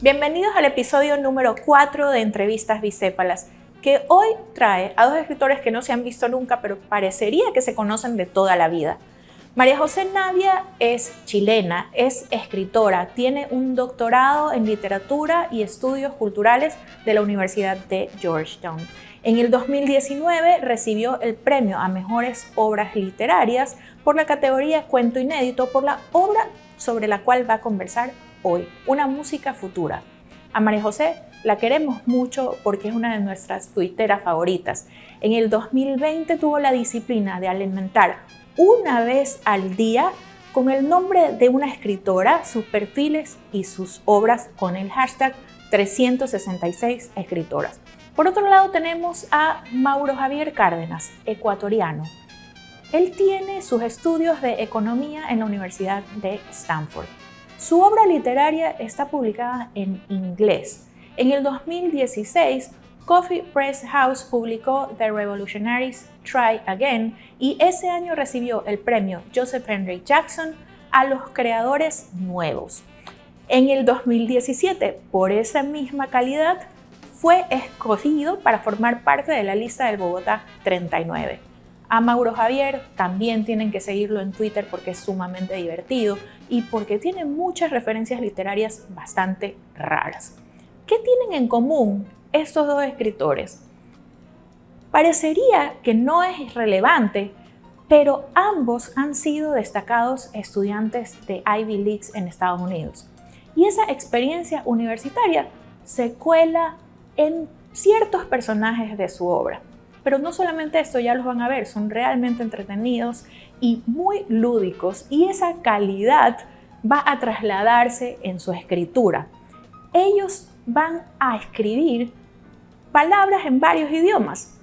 Bienvenidos al episodio número 4 de Entrevistas Bicéfalas, que hoy trae a dos escritores que no se han visto nunca, pero parecería que se conocen de toda la vida. María José Navia es chilena, es escritora, tiene un doctorado en literatura y estudios culturales de la Universidad de Georgetown. En el 2019 recibió el premio a mejores obras literarias por la categoría Cuento Inédito por la obra sobre la cual va a conversar hoy, Una música futura. A María José la queremos mucho porque es una de nuestras tuiteras favoritas. En el 2020 tuvo la disciplina de alimentar una vez al día con el nombre de una escritora, sus perfiles y sus obras con el hashtag 366 escritoras. Por otro lado tenemos a Mauro Javier Cárdenas, ecuatoriano. Él tiene sus estudios de economía en la Universidad de Stanford. Su obra literaria está publicada en inglés. En el 2016, Coffee Press House publicó The Revolutionaries Try Again y ese año recibió el premio Joseph Henry Jackson a los creadores nuevos. En el 2017, por esa misma calidad, fue escogido para formar parte de la lista del Bogotá 39. A Mauro Javier también tienen que seguirlo en Twitter porque es sumamente divertido y porque tiene muchas referencias literarias bastante raras. ¿Qué tienen en común estos dos escritores? Parecería que no es relevante, pero ambos han sido destacados estudiantes de Ivy Leagues en Estados Unidos. Y esa experiencia universitaria se cuela en ciertos personajes de su obra. Pero no solamente esto, ya los van a ver, son realmente entretenidos y muy lúdicos, y esa calidad va a trasladarse en su escritura. Ellos van a escribir palabras en varios idiomas.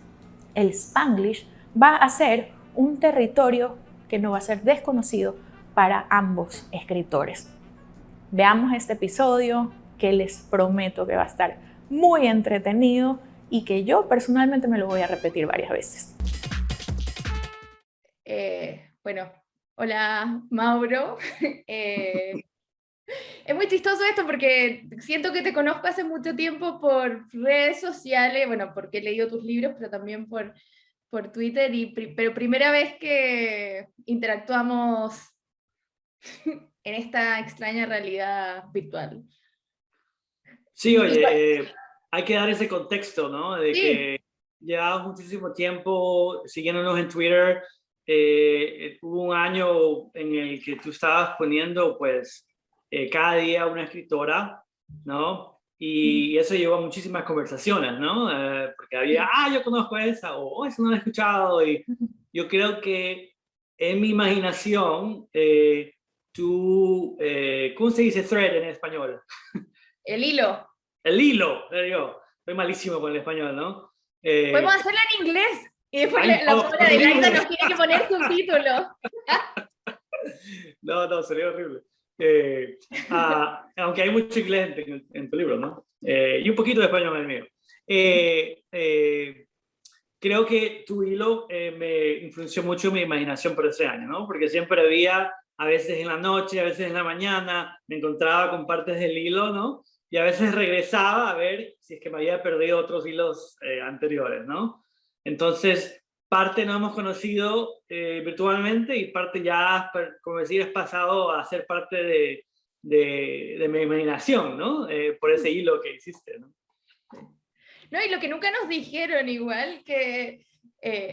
El Spanglish va a ser un territorio que no va a ser desconocido para ambos escritores. Veamos este episodio que les prometo que va a estar muy entretenido y que yo personalmente me lo voy a repetir varias veces. Bueno, hola Mauro. Es muy chistoso esto porque siento que te conozco hace mucho tiempo por redes sociales, bueno, porque he leído tus libros, pero también por Twitter, pero primera vez que interactuamos en esta extraña realidad virtual. Sí, oye, hay que dar ese contexto, ¿no? De Sí. que llevamos muchísimo tiempo siguiéndonos en Twitter. Hubo un año en el que tú estabas poniendo, pues, cada día una escritora, ¿no? Y eso llevó a muchísimas conversaciones, ¿no? Porque había, yo conozco a esa, o esa no la he escuchado. Y yo creo que en mi imaginación, ¿cómo se dice thread en español? El hilo. El hilo, yo. Soy malísimo con el español, ¿no? Podemos hacerla en inglés. Y después la pobre Adelaida nos tiene que poner subtítulos. No, sería horrible. Aunque hay mucho inglés en tu libro, ¿no? Y un poquito de español en el mío. Creo que tu hilo me influenció mucho mi imaginación por ese año, ¿no? Porque siempre había, a veces en la noche, a veces en la mañana, me encontraba con partes del hilo, ¿no? Y a veces regresaba a ver si es que me había perdido otros hilos anteriores, ¿no? Entonces, parte no hemos conocido virtualmente y parte ya, como decir, has pasado a ser parte de mi imaginación, ¿no? Por ese hilo que hiciste, ¿no? No, y lo que nunca nos dijeron igual, que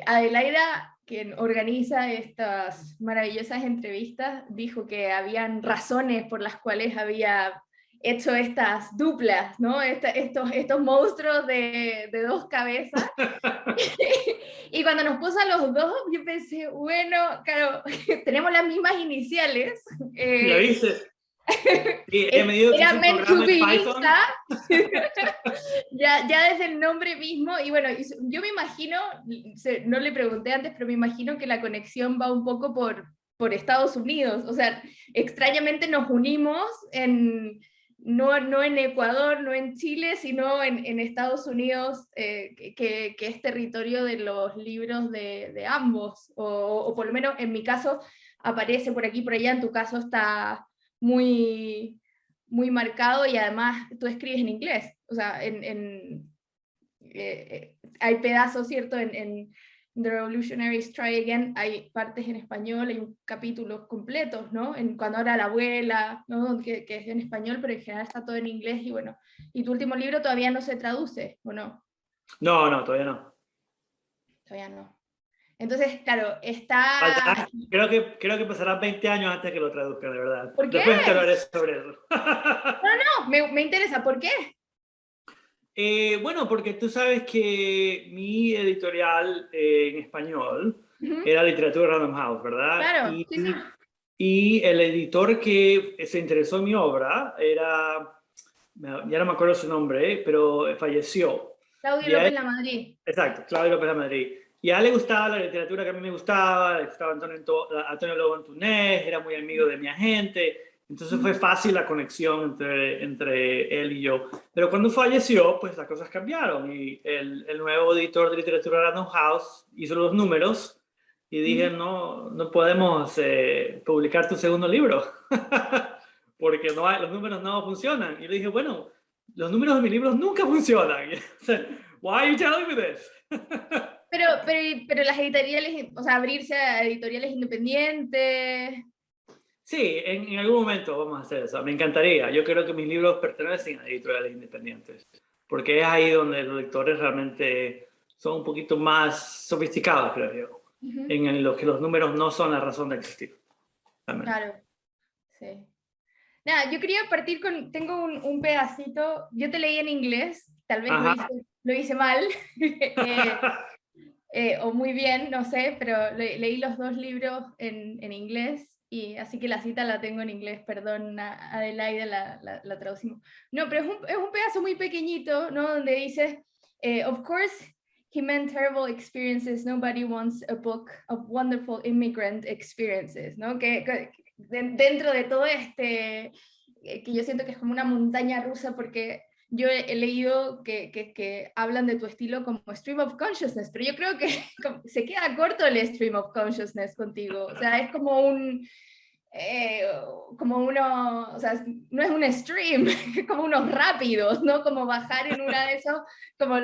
Adelaida, quien organiza estas maravillosas entrevistas, dijo que habían razones por las cuales había hecho estas duplas, ¿no? Estos monstruos de dos cabezas. Y cuando nos puso a los dos, yo pensé, bueno, claro, tenemos las mismas iniciales. ¿Ya viste? Sí, he medido que Era es un meant to programa en be, Python. ya desde el nombre mismo. Y bueno, yo me imagino, no le pregunté antes, pero me imagino que la conexión va un poco por Estados Unidos. O sea, extrañamente nos unimos no en Ecuador, no en Chile, sino en Estados Unidos, que es territorio de los libros de ambos, o por lo menos en mi caso aparece por aquí, por allá. En tu caso está muy, muy marcado y además tú escribes en inglés. O sea, hay pedazos, ¿cierto? En The Revolutionaries Try Again hay partes en español, hay capítulos completos, ¿no? Cuando era la abuela, ¿no? Que es en español, pero en general está todo en inglés, y bueno, y tu último libro todavía no se traduce, ¿o no? No, todavía no. Todavía no. Entonces, claro, está... Creo que pasarán 20 años antes que lo traduzcan, de verdad. ¿Por qué? Después te hablaré sobre eso. No, me interesa, ¿por qué? Bueno, porque tú sabes que mi editorial en español Uh-huh. era Literatura Random House, ¿verdad? Claro, sí, sí. Y el editor que se interesó en mi obra era, ya no me acuerdo su nombre, pero falleció. Claudio Y a López él- Lamadrid. Exacto, Claudio López de Madrid. Y a él le gustaba la literatura que a mí me gustaba, le gustaba Antonio Lobo Antunes, era muy amigo de mi agente, entonces fue fácil la conexión entre él y yo. Pero cuando falleció, pues las cosas cambiaron y el nuevo editor de literatura Random House hizo los números y dije, no podemos publicar tu segundo libro, porque los números no funcionan. Y le dije, bueno, los números de mis libros nunca funcionan. Why are you telling me this? Pero las editoriales, o sea, abrirse a editoriales independientes. Sí, en algún momento vamos a hacer eso. Me encantaría. Yo creo que mis libros pertenecen a editoriales independientes, porque es ahí donde los lectores realmente son un poquito más sofisticados, creo yo, en los que los números no son la razón de existir. Realmente. Claro, sí. Nada, yo quería partir con, tengo un pedacito, yo te leí en inglés, tal vez lo hice mal, o muy bien, no sé, pero leí los dos libros en inglés, y así que la cita la tengo en inglés, perdón, Adelaida, la traducimos. No, pero es un pedazo muy pequeñito, ¿no? Donde dice, of course, he meant terrible experiences, nobody wants a book of wonderful immigrant experiences, ¿no? Que dentro de todo que yo siento que es como una montaña rusa, porque yo he leído que hablan de tu estilo como stream of consciousness, pero yo creo que se queda corto el stream of consciousness contigo, o sea, es como o sea, no es un stream, es como unos rápidos, ¿no? Como bajar en una de esos, como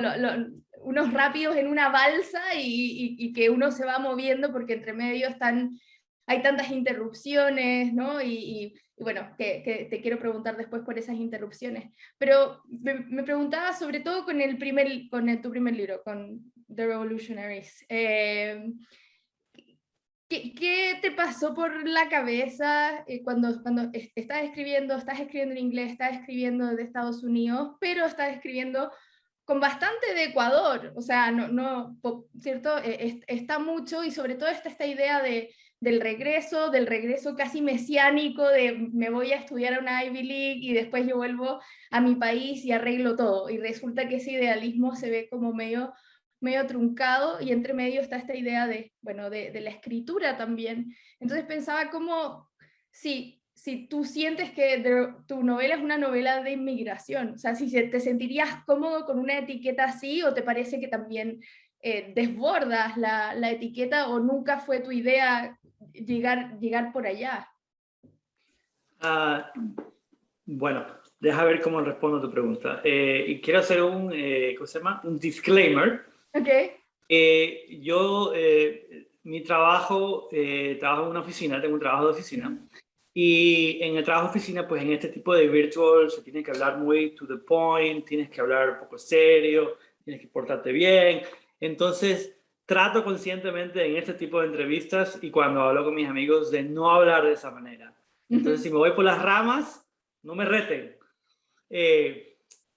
unos rápidos en una balsa y que uno se va moviendo porque entre medio hay tantas interrupciones, ¿no? Y bueno, que te quiero preguntar después por esas interrupciones. Pero me preguntaba sobre todo con tu primer libro, con The Revolutionaries. ¿Qué te pasó por la cabeza cuando estás escribiendo en inglés, estás escribiendo de Estados Unidos, pero estás escribiendo con bastante de Ecuador? O sea, ¿cierto? Está mucho, y sobre todo está esta idea del regreso casi mesiánico, de me voy a estudiar a una Ivy League y después yo vuelvo a mi país y arreglo todo. Y resulta que ese idealismo se ve como medio truncado, y entre medio está esta idea de la escritura también. Entonces pensaba como, si tú sientes que tu novela es una novela de inmigración, o sea, si te sentirías cómodo con una etiqueta así, o te parece que también desbordas la etiqueta, o nunca fue tu idea llegar por allá. Bueno, deja ver cómo respondo a tu pregunta. Y quiero hacer ¿cómo se llama? Un disclaimer. Okay. Mi trabajo en una oficina, tengo un trabajo de oficina, y en el trabajo de oficina, pues en este tipo de virtual se tiene que hablar muy to the point, tienes que hablar un poco serio, tienes que portarte bien. Entonces trato conscientemente en este tipo de entrevistas y cuando hablo con mis amigos de no hablar de esa manera. Entonces si me voy por las ramas, no me reten.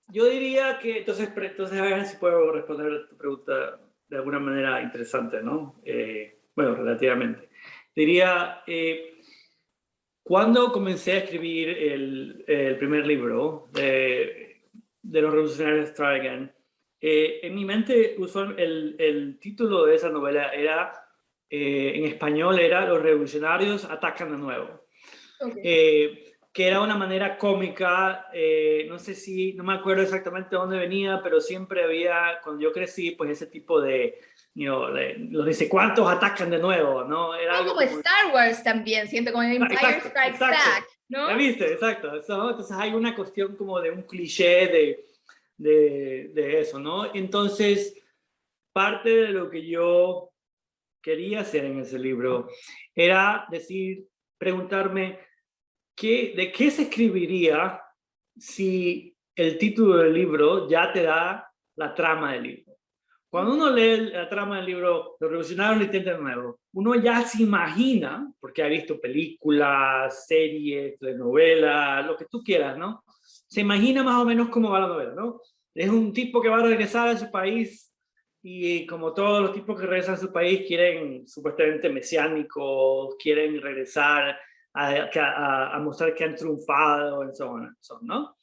Yo diría que, entonces a ver si puedo responder a tu pregunta de alguna manera interesante, ¿no? Bueno, relativamente. Diría, cuando comencé a escribir el primer libro de los Revolucionarios Try Again, en mi mente el título de esa novela era, en español era Los Revolucionarios Atacan de Nuevo. Okay. Que era una manera cómica, no me acuerdo exactamente de dónde venía, pero siempre había, cuando yo crecí, pues ese tipo de, los dice cuántos atacan de nuevo, ¿no? Era algo como Star Wars también, siento como el Empire Strikes Back. ¿no? ¿Ya viste? Exacto. ¿No? Entonces hay una cuestión como de un cliché de eso, ¿no? Entonces, parte de lo que yo quería hacer en ese libro era preguntarme, ¿de qué se escribiría si el título del libro ya te da la trama del libro? Cuando uno lee la trama del libro Los Revolucionarios del Intento Nuevo, uno ya se imagina, porque ha visto películas, series, telenovelas, lo que tú quieras, ¿no? Se imagina más o menos cómo va la novela, ¿no? Es un tipo que va a regresar a su país y como todos los tipos que regresan a su país quieren supuestamente mesiánicos, quieren regresar a mostrar que han triunfado, en so on, ¿no?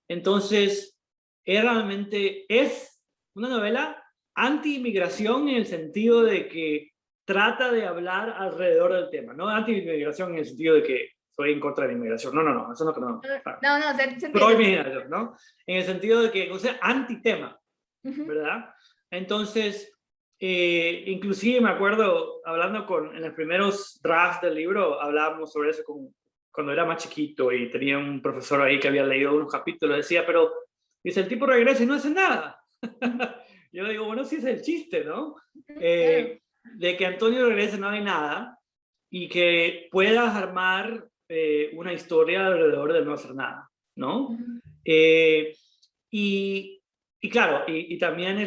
Entonces, realmente es una novela anti-inmigración en el sentido de que trata de hablar alrededor del tema, no anti-inmigración en el sentido de que soy en contra de la inmigración, no, eso no. No, se entiende. Pro-inmigración, ¿no? En el sentido de que, o sea, anti-tema, Uh-huh. ¿verdad? Entonces, inclusive me acuerdo, en los primeros drafts del libro, hablábamos sobre eso cuando era más chiquito y tenía un profesor ahí que había leído unos capítulos, decía, pero, dice, el tipo regresa y no hace nada. Yo le digo, bueno, sí es el chiste, ¿no? Claro. De que Antonio regrese no hay nada y que puedas armar una historia alrededor de no hacer nada, ¿no? Uh-huh. Y claro, y también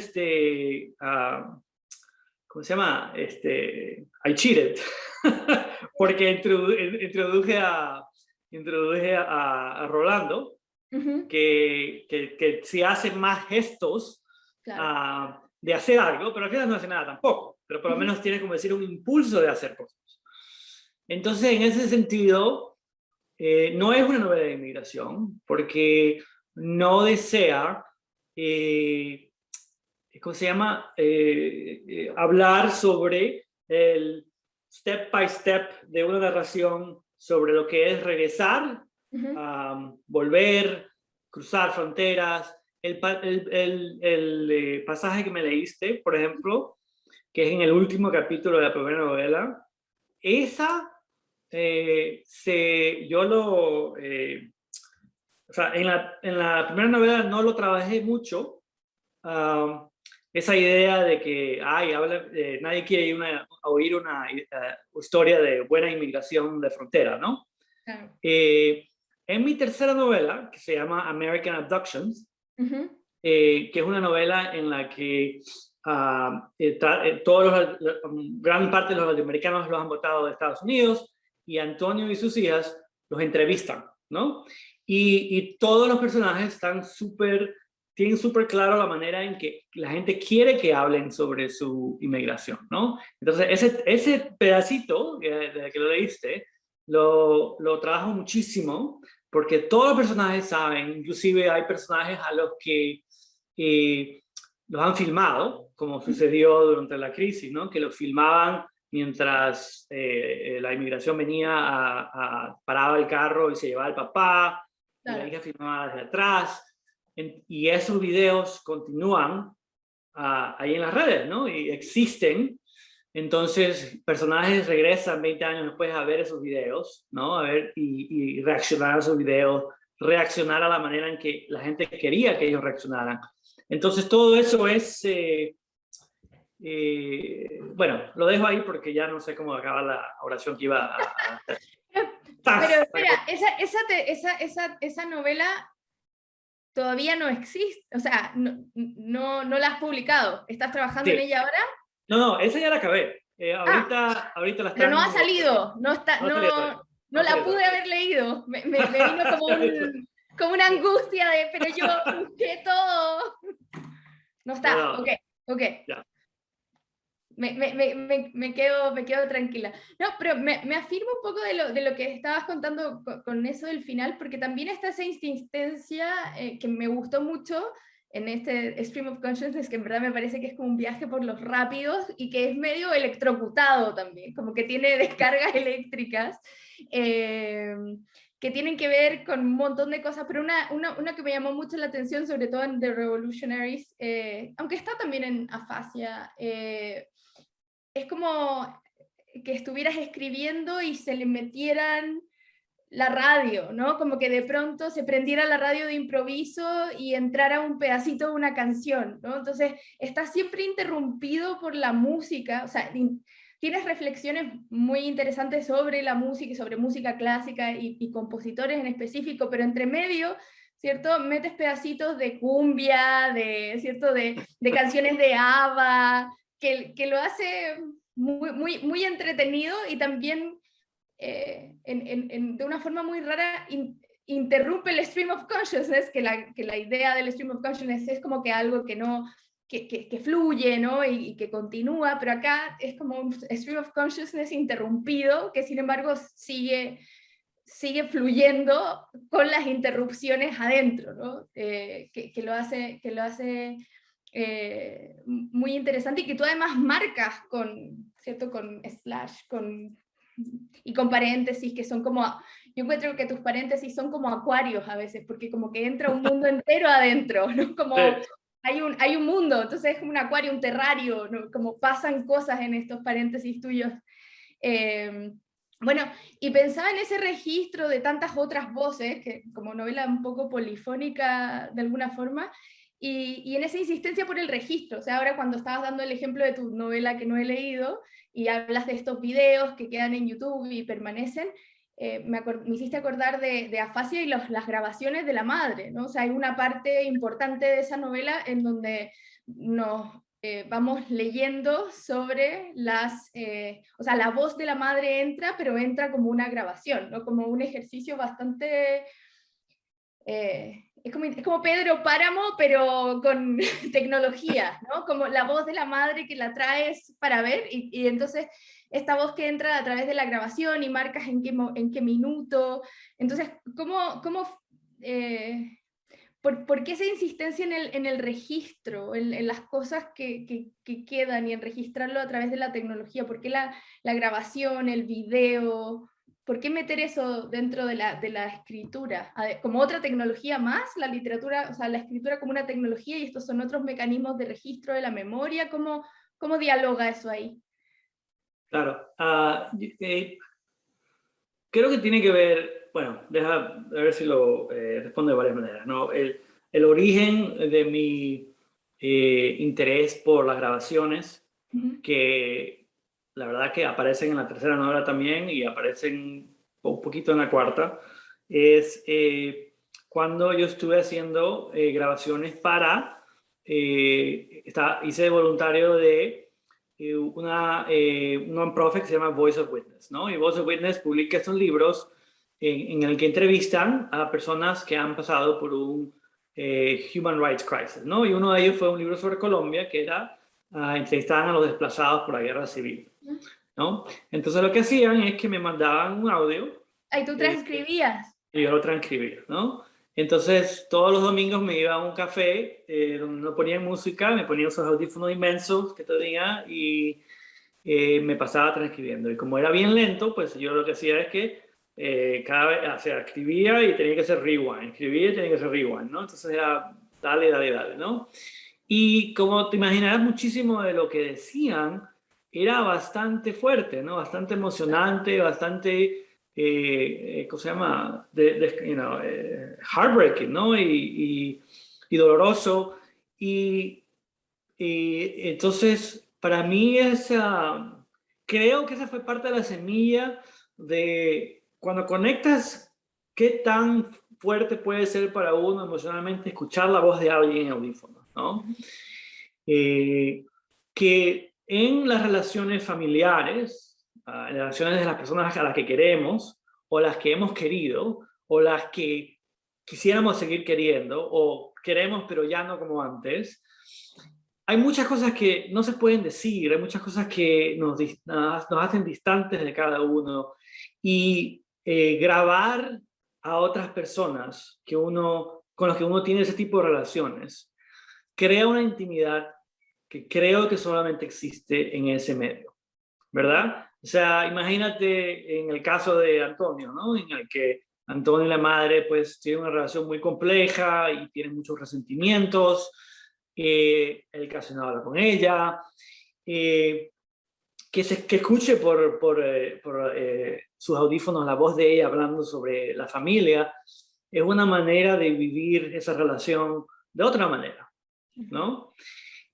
¿cómo se llama? I cheated, porque introduje a Rolando, Uh-huh. que si hace más gestos Claro. de hacer algo, pero al final no hace nada tampoco, pero por lo Uh-huh. menos tiene como decir un impulso de hacer cosas. Entonces, en ese sentido, no es una novela de inmigración, porque no desea, ¿cómo se llama? Hablar sobre el step by step de una narración sobre lo que es regresar, Uh-huh. volver, cruzar fronteras. El pasaje que me leíste, por ejemplo, que es en el último capítulo de la primera novela, esa o sea, en la primera novela no lo trabajé mucho, esa idea de que nadie quiere oír una historia de buena inmigración de frontera, ¿no? Claro. En mi tercera novela, que se llama American Abductions, Uh-huh. que es una novela en la que gran parte de los latinoamericanos los han votado de Estados Unidos y Antonio y sus hijas los entrevistan, ¿no? Y todos los personajes tienen súper claro la manera en que la gente quiere que hablen sobre su inmigración, ¿no? Entonces, ese pedacito de que lo leíste, lo trabajo muchísimo, porque todos los personajes saben, inclusive hay personajes a los que los han filmado, como sucedió durante la crisis, ¿no? Que los filmaban mientras la inmigración venía paraba el carro y se llevaba al papá, y la Claro. hija filmaba desde atrás, y esos videos continúan ahí en las redes, ¿no? Y existen. Entonces, personajes regresan 20 años después a ver esos videos, ¿no? A ver y reaccionar a esos videos, reaccionar a la manera en que la gente quería que ellos reaccionaran. Entonces, todo eso es, bueno, lo dejo ahí porque ya no sé cómo acaba la oración que iba a hacer. Pero espera, esa novela todavía no existe, o sea, no la has publicado. ¿Estás trabajando en Sí. ella ahora? No, esa ya la acabé. Ahorita la Pero están... no ha salido, no la pude todavía. haber leído. Me vino como una angustia de, pero yo busqué todo. No está, No. ok. Ya. Me quedo tranquila. No, pero me afirmo un poco de lo que estabas contando con eso del final, porque también está esa insistencia que me gustó mucho en este Stream of Consciousness, que en verdad me parece que es como un viaje por los rápidos y que es medio electrocutado también, como que tiene descargas eléctricas que tienen que ver con un montón de cosas, pero una que me llamó mucho la atención, sobre todo en The Revolutionaries, aunque está también en Afasia, es como que estuvieras escribiendo y se le metieran la radio, ¿no? Como que de pronto se prendiera la radio de improviso y entrara un pedacito de una canción, ¿no? Entonces, está siempre interrumpido por la música, o sea, tienes reflexiones muy interesantes sobre la música y sobre música clásica y compositores en específico, pero entre medio, ¿cierto? Metes pedacitos de cumbia, ¿cierto? De canciones de ABBA, que lo hace muy entretenido y también de una forma muy rara interrumpe el stream of consciousness, que la idea del stream of consciousness es como que algo que no, que fluye, ¿no? Y que continúa, pero acá es como un stream of consciousness interrumpido, que sin embargo sigue fluyendo con las interrupciones adentro, ¿no? Que lo hace muy interesante y que tú además marcas ¿cierto? Con slash, y con paréntesis, que son como, yo encuentro que tus paréntesis son como acuarios a veces, porque como que entra un mundo entero adentro, ¿no? Como hay un mundo, entonces es como un acuario, un terrario, ¿no? Como pasan cosas en estos paréntesis tuyos. Bueno, y pensaba en ese registro de tantas otras voces, que como novela un poco polifónica de alguna forma, y en esa insistencia por el registro. O sea, ahora cuando estabas dando el ejemplo de tu novela que no he leído, y hablas de estos videos que quedan en YouTube y permanecen, me hiciste acordar de Afasia y las grabaciones de la madre, ¿no? O sea, hay una parte importante de esa novela en donde nos vamos leyendo sobre o sea, la voz de la madre entra, pero entra como una grabación, ¿no? Como un ejercicio bastante... es como Pedro Páramo, pero con tecnología, ¿no? Como la voz de la madre que la traes para ver, y entonces esta voz que entra a través de la grabación y marcas en qué minuto. Entonces, ¿por qué esa insistencia en el registro, en las cosas que quedan y en registrarlo a través de la tecnología? ¿Por qué la grabación, el video? ¿Por qué meter eso dentro de la escritura? Como otra tecnología más, la literatura, o sea, la escritura como una tecnología y estos son otros mecanismos de registro de la memoria. ¿Cómo dialoga eso ahí? Claro. Creo que tiene que ver, bueno, a ver si lo respondo de varias maneras, ¿no? El origen de mi interés por las grabaciones, que la verdad que aparecen en la tercera novela también y aparecen un poquito en la cuarta, es cuando yo estuve haciendo grabaciones hice de voluntario de un non-profit que se llama Voice of Witness, ¿no? Y Voice of Witness publica estos libros en el que entrevistan a personas que han pasado por un Human Rights Crisis, ¿no? Y uno de ellos fue un libro sobre Colombia, que era entrevistaban a los desplazados por la guerra civil, ¿no? Entonces lo que hacían es que me mandaban un audio. ¿Y tú transcribías? Y yo lo transcribía, ¿no? Entonces, todos los domingos me iba a un café donde no ponían música, me ponía esos audífonos inmensos que tenía y me pasaba transcribiendo. Y como era bien lento, pues yo lo que hacía es que cada vez, o sea, escribía y tenía que hacer rewind, escribía y tenía que hacer rewind, ¿no? Entonces era dale, ¿no? Y como te imaginarás, muchísimo de lo que decían era bastante fuerte, ¿no? Bastante emocionante, bastante... ¿cómo se llama? Heartbreaking, ¿no? Y doloroso. Y entonces, para mí creo que esa fue parte de la semilla de cuando conectas, qué tan fuerte puede ser para uno emocionalmente escuchar la voz de alguien en audífonos, ¿no? Que en las relaciones familiares, en las relaciones de las personas a las que queremos, o las que hemos querido, o las que quisiéramos seguir queriendo, o queremos pero ya no como antes, hay muchas cosas que no se pueden decir, hay muchas cosas que nos hacen distantes de cada uno, y grabar a otras personas con las que uno tiene ese tipo de relaciones, crea una intimidad que creo que solamente existe en ese medio, ¿verdad? O sea, imagínate en el caso de Antonio, ¿no? En el que Antonio y la madre pues tienen una relación muy compleja y tienen muchos resentimientos, él casi no habla con ella, que escuche por sus audífonos la voz de ella hablando sobre la familia, es una manera de vivir esa relación de otra manera, ¿no?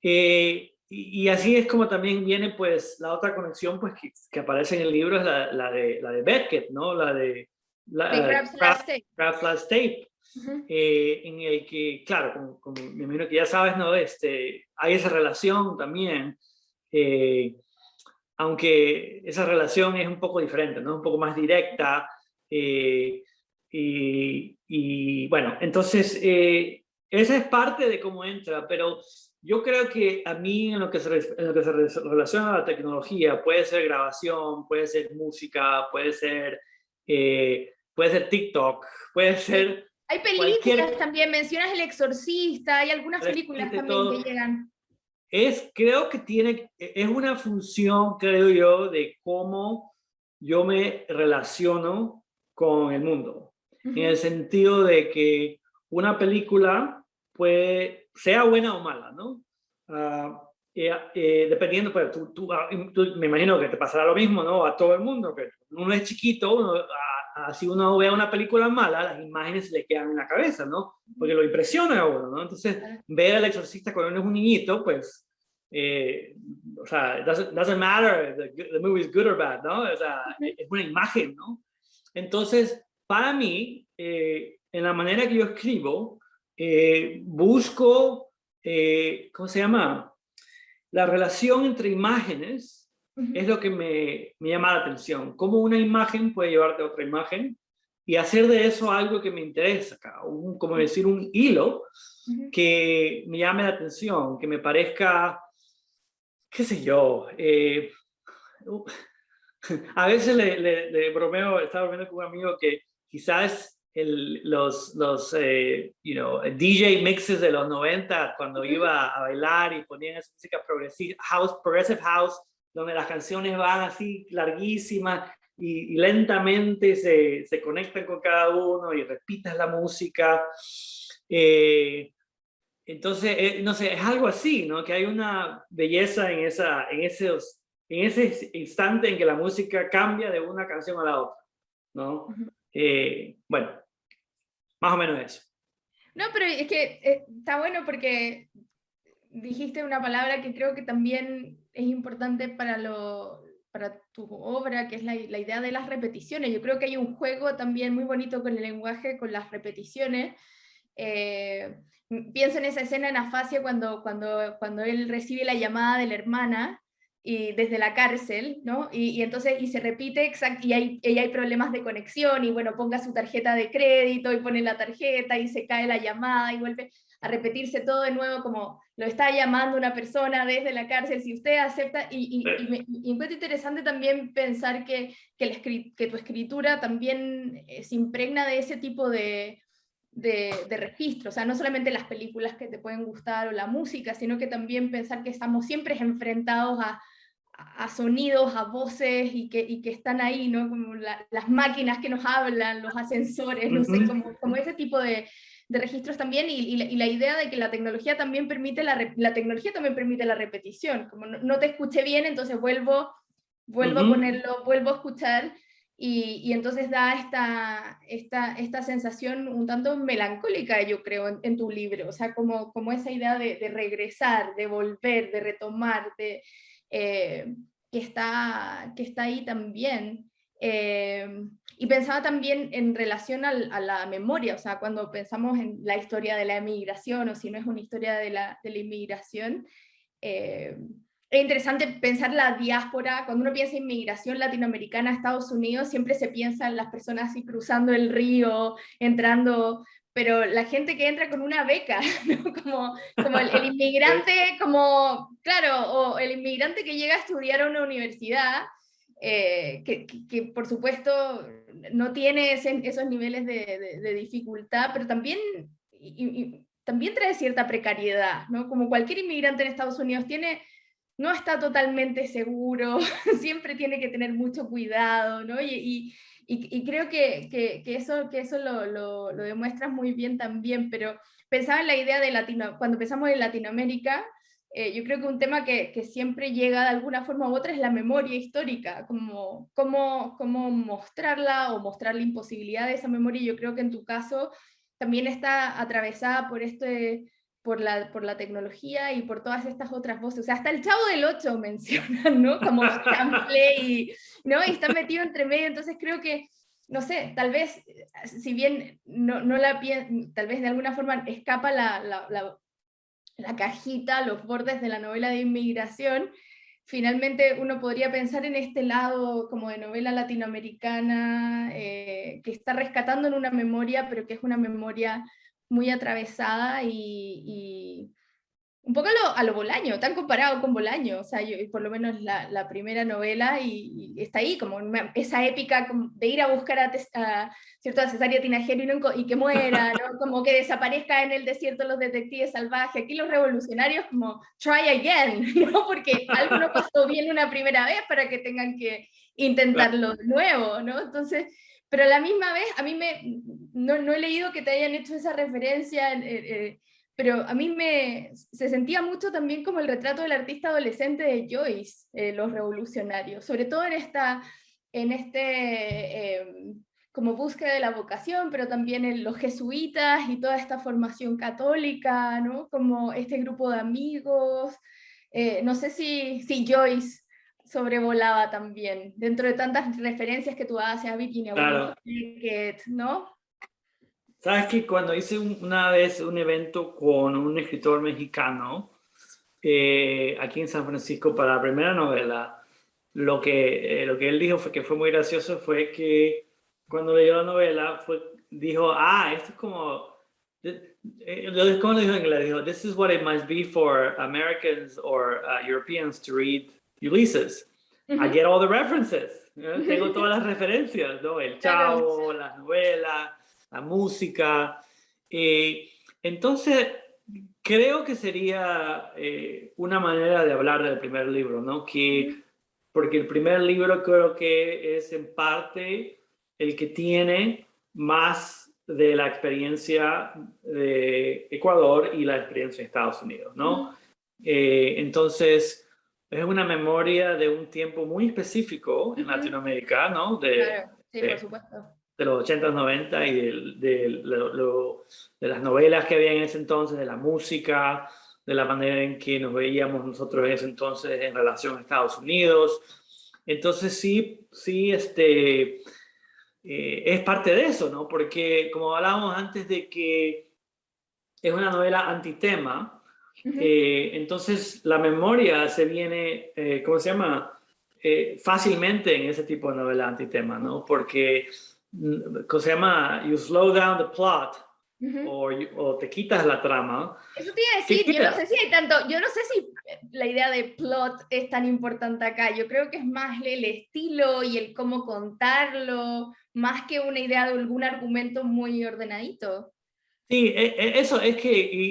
Y así es como también viene pues la otra conexión pues que aparece en el libro, es la de Beckett, ¿no? De Crab's Last Tape. Crab's Last Tape. En el que, claro, como me imagino que ya sabes, ¿no? Hay esa relación también, aunque esa relación es un poco diferente, ¿no? Un poco más directa. Y bueno, entonces, esa es parte de cómo entra, pero yo creo que a mí en lo que se relaciona a la tecnología, puede ser grabación, puede ser música, puede ser TikTok, puede ser hay películas también, mencionas El Exorcista, hay algunas películas también que llegan. Creo que es una función, creo yo, de cómo yo me relaciono con el mundo. En el sentido de que una película sea buena o mala, ¿no? Dependiendo, pues tú me imagino que te pasará lo mismo, ¿no? A todo el mundo, que uno es chiquito, si uno ve una película mala, las imágenes le quedan en la cabeza, ¿no? Porque lo impresiona a uno, ¿no? Entonces, ver al exorcista cuando uno es un niñito, pues, o sea, doesn't matter the movie is good or bad, ¿no? O sea, es una imagen, ¿no? Entonces, para mí, en la manera que yo escribo, busco, ¿cómo se llama? La relación entre imágenes es lo que me llama la atención. Cómo una imagen puede llevarte a otra imagen y hacer de eso algo que me interesa, como decir, un hilo que me llame la atención, que me parezca, qué sé yo, a veces le bromeo, estaba bromeando con un amigo que quizás los DJ mixes de los 90, cuando iba a bailar y ponían esa música progressive house, donde las canciones van así larguísimas y lentamente se conectan con cada uno y repitas la música. Entonces, no sé, es algo así, ¿no? Que hay una belleza en ese instante en que la música cambia de una canción a la otra, ¿no? Bueno, más o menos eso. No, pero es que está bueno porque dijiste una palabra que creo que también es importante para tu obra, que es la idea de las repeticiones. Yo creo que hay un juego también muy bonito con el lenguaje, con las repeticiones. Pienso en esa escena en Afasia cuando él recibe la llamada de la hermana y desde la cárcel, ¿no? Y entonces se repite y hay problemas de conexión y bueno, ponga su tarjeta de crédito y pone la tarjeta y se cae la llamada y vuelve a repetirse todo de nuevo como lo está llamando una persona desde la cárcel, si usted acepta, y me encuentro interesante también pensar que tu escritura también se impregna de ese tipo de registro, o sea, no solamente las películas que te pueden gustar o la música, sino que también pensar que estamos siempre enfrentados a sonidos, a voces y que están ahí, ¿no? Como las máquinas que nos hablan, los ascensores, no sé, como ese tipo de registros también y la idea de que la tecnología también permite la tecnología también permite la repetición, como no te escuché bien, entonces vuelvo a ponerlo, vuelvo a escuchar. Y entonces da esta sensación un tanto melancólica, yo creo, en tu libro, o sea, como esa idea de regresar, de volver, de retomar, que está ahí también. Y pensaba también en relación a la memoria, o sea, cuando pensamos en la historia de la emigración, o si no es una historia de la inmigración, es interesante pensar la diáspora. Cuando uno piensa en inmigración latinoamericana a Estados Unidos, siempre se piensa en las personas así cruzando el río, entrando, pero la gente que entra con una beca, ¿no? como el inmigrante, claro, o el inmigrante que llega a estudiar a una universidad, que por supuesto no tiene esos niveles de dificultad, pero también... también trae cierta precariedad, ¿no? Como cualquier inmigrante en Estados Unidos no está totalmente seguro, siempre tiene que tener mucho cuidado, ¿no? Y creo que eso lo demuestras muy bien también, pero pensaba en la idea de cuando pensamos en Latinoamérica, yo creo que un tema que siempre llega de alguna forma u otra es la memoria histórica, como cómo mostrarla o mostrar la imposibilidad de esa memoria. Yo creo que en tu caso también está atravesada por la tecnología y por todas estas otras voces. O sea, hasta el Chavo del Ocho mencionan, ¿no? Como sample ¿no? Y está metido entre medio, entonces creo que, no sé, tal vez, si bien tal vez de alguna forma escapa la cajita, los bordes de la novela de inmigración, finalmente uno podría pensar en este lado como de novela latinoamericana, que está rescatando en una memoria, pero que es una memoria muy atravesada y un poco a lo Bolaño, tan comparado con Bolaño, o sea, por lo menos la primera novela, y está ahí, como esa épica de ir a buscar ¿cierto? A Cesárea Tinajero y que muera, ¿no? Como que desaparezca en el desierto los detectives salvajes. Aquí los revolucionarios como try again, ¿no? Porque algo no pasó bien una primera vez para que tengan que intentarlo de nuevo, ¿no? Entonces, pero a la misma vez, a mí no he leído que te hayan hecho esa referencia, pero a mí se sentía mucho también como el retrato del artista adolescente de Joyce, Los Revolucionarios, sobre todo en como búsqueda de la vocación, pero también en los jesuitas y toda esta formación católica, ¿no? Como este grupo de amigos. No sé si Joyce sobrevolaba también, dentro de tantas referencias que tú haces a Virginia Woolf, ¿no? Sabes que cuando hice una vez un evento con un escritor mexicano aquí en San Francisco para la primera novela, lo que él dijo fue que fue muy gracioso, fue que cuando leyó la novela dijo, esto es como, ¿cómo lo dijo en inglés? Dijo, this is what it must be for Americans or Europeans to read Ulysses. I get all the references. ¿No? Tengo todas las referencias, ¿no? El Chavo, las novelas, la música. Entonces, creo que sería una manera de hablar del primer libro, ¿no? Porque el primer libro creo que es en parte el que tiene más de la experiencia de Ecuador y la experiencia de Estados Unidos, ¿no? Entonces, es una memoria de un tiempo muy específico en Latinoamérica, ¿no? Claro, sí, por supuesto. De los 80s, 90 y de las novelas que había en ese entonces, de la música, de la manera en que nos veíamos nosotros en ese entonces en relación a Estados Unidos. Entonces sí, es parte de eso, ¿no? Porque como hablábamos antes de que es una novela antitema, entonces la memoria se viene, ¿cómo se llama? Fácilmente en ese tipo de novela antitema, ¿no? Porque, ¿cómo se llama? You slow down the plot o te quitas la trama. Eso te iba a decir, yo no sé si hay tanto, yo no sé si la idea de plot es tan importante acá, yo creo que es más el estilo y el cómo contarlo, más que una idea de algún argumento muy ordenadito. Sí, eso es que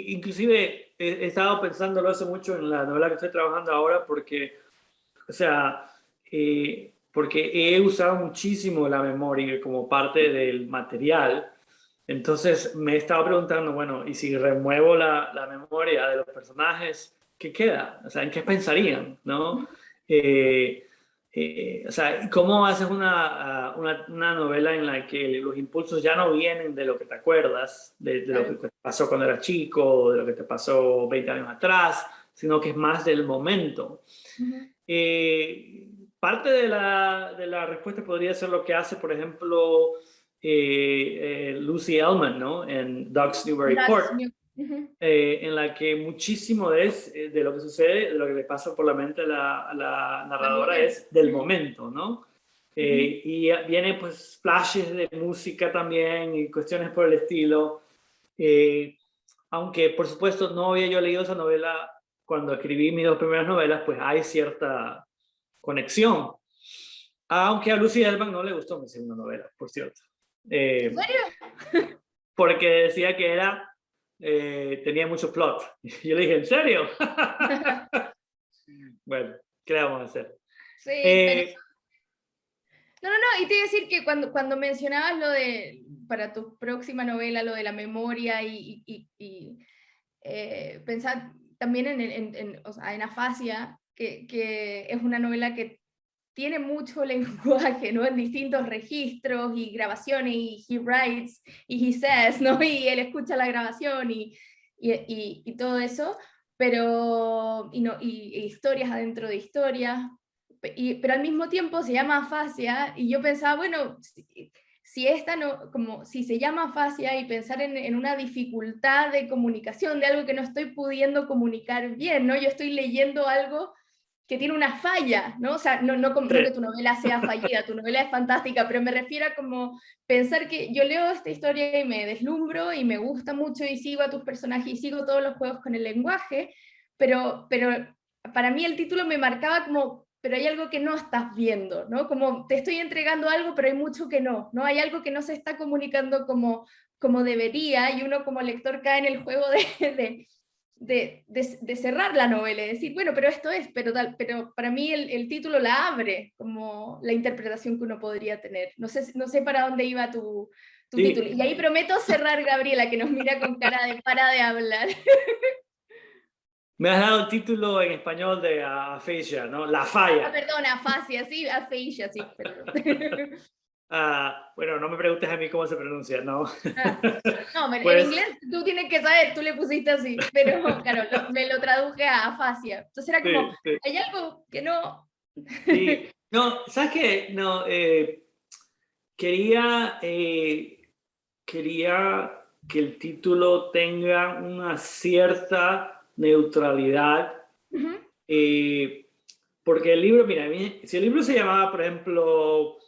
inclusive he estado pensándolo hace mucho en la novela que estoy trabajando ahora porque, o sea, porque he usado muchísimo la memoria como parte del material. Entonces me he estado preguntando, bueno, ¿y si remuevo la memoria de los personajes, qué queda? O sea, ¿en qué pensarían? ¿No? O sea, ¿cómo haces una novela en la que los impulsos ya no vienen de lo que te acuerdas, de lo que te pasó cuando eras chico, de lo que te pasó 20 años atrás, sino que es más del momento? Parte de la respuesta podría ser lo que hace, por ejemplo, Lucy Ellman, ¿no? En Dogs Newburyport, en la que muchísimo de lo que sucede, de lo que le pasa por la mente a la narradora es del momento, ¿no? Y viene pues flashes de música también y cuestiones por el estilo. Aunque por supuesto no había yo leído esa novela cuando escribí mis dos primeras novelas, pues hay cierta conexión. Aunque a Lucy Ellman no le gustó mi segunda novela, por cierto. ¿En serio? Porque decía que tenía mucho plot. Yo le dije, ¿en serio? Bueno, ¿qué le vamos a hacer? Sí, pero... No, y te iba a decir que cuando mencionabas para tu próxima novela, lo de la memoria pensar, también o sea, en Afasia, que es una novela que tiene mucho lenguaje, ¿no? En distintos registros y grabaciones, y he writes, y he says, ¿no? Y él escucha la grabación y todo eso, pero, y historias adentro de historias, pero al mismo tiempo se llama afasia, y yo pensaba, bueno, si esta no, como si se llama afasia, y pensar en una dificultad de comunicación, de algo que no estoy pudiendo comunicar bien, ¿no? Yo estoy leyendo algo que tiene una falla, ¿no? O sea, no que tu novela sea fallida, tu novela es fantástica, pero me refiero a como pensar que yo leo esta historia y me deslumbro y me gusta mucho y sigo a tus personajes y sigo todos los juegos con el lenguaje, pero para mí el título me marcaba como, pero hay algo que no estás viendo, ¿no? Como te estoy entregando algo, pero hay mucho que no, ¿no? Hay algo que no se está comunicando como debería, y uno como lector cae en el juego de cerrar la novela y decir, bueno, pero esto es, pero para mí el título la abre, como la interpretación que uno podría tener. No sé para dónde iba tu Sí. título. Y ahí prometo cerrar, Gabriela, que nos mira con cara de para de hablar. Me has dado el título en español de afasia, ¿no? La falla. Perdona, afasia, sí, afasia, sí, perdón. Bueno, no me preguntes a mí cómo se pronuncia, ¿no? No, en Pues, inglés tú tienes que saber, tú le pusiste así, pero claro, me lo traduje a afasia. Entonces era como, sí, sí. hay algo que no... Sí. No, ¿sabes qué? No, quería, quería que el título tenga una cierta neutralidad, Ujú. porque el libro, mira, si el libro se llamaba, por ejemplo,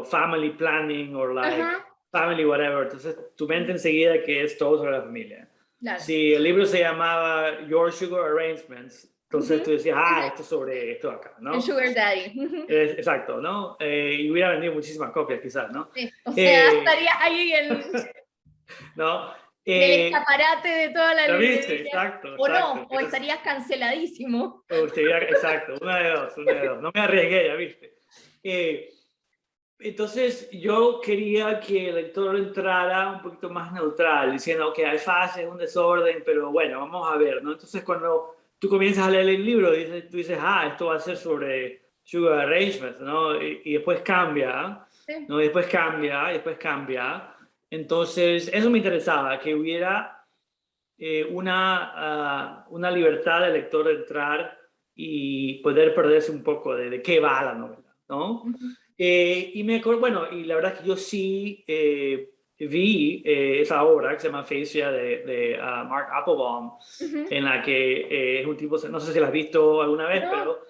Family Planning o like Ajá, Family whatever, entonces tu mente enseguida que es todo sobre la familia. claro. Si el libro se llamaba Your Sugar Arrangements, entonces Ujú. tú decías, esto es sobre esto acá, El ¿no? Sugar Daddy. Ujú. Exacto, ¿no? Y hubiera vendido muchísimas copias quizás, ¿no? Sí, o sea, Eh, estaría ahí ¿No? en el escaparate de toda la ¿Lo viste? librería. Exacto, O no, exacto. o estarías canceladísimo. Exacto, una de dos, una de dos. No me arriesgué, ya viste. Eh, entonces yo quería que el lector entrara un poquito más neutral, diciendo que hay fases, un desorden, pero bueno, vamos a ver, ¿no? Entonces cuando tú comienzas a leer el libro, tú dices, esto va a ser sobre Sugar Arrangements, ¿no? Y después cambia, Sí. ¿no? Y después cambia, y después cambia. Entonces eso me interesaba, que hubiera una libertad del lector de entrar y poder perderse un poco de qué va la novela, ¿no? Ujú. Y me acuerdo, bueno, y la verdad es que yo sí vi esa obra que se llama Afasia de Mark Applebaum, Ujú. en la que es un tipo, no sé si la has visto alguna vez, No, pero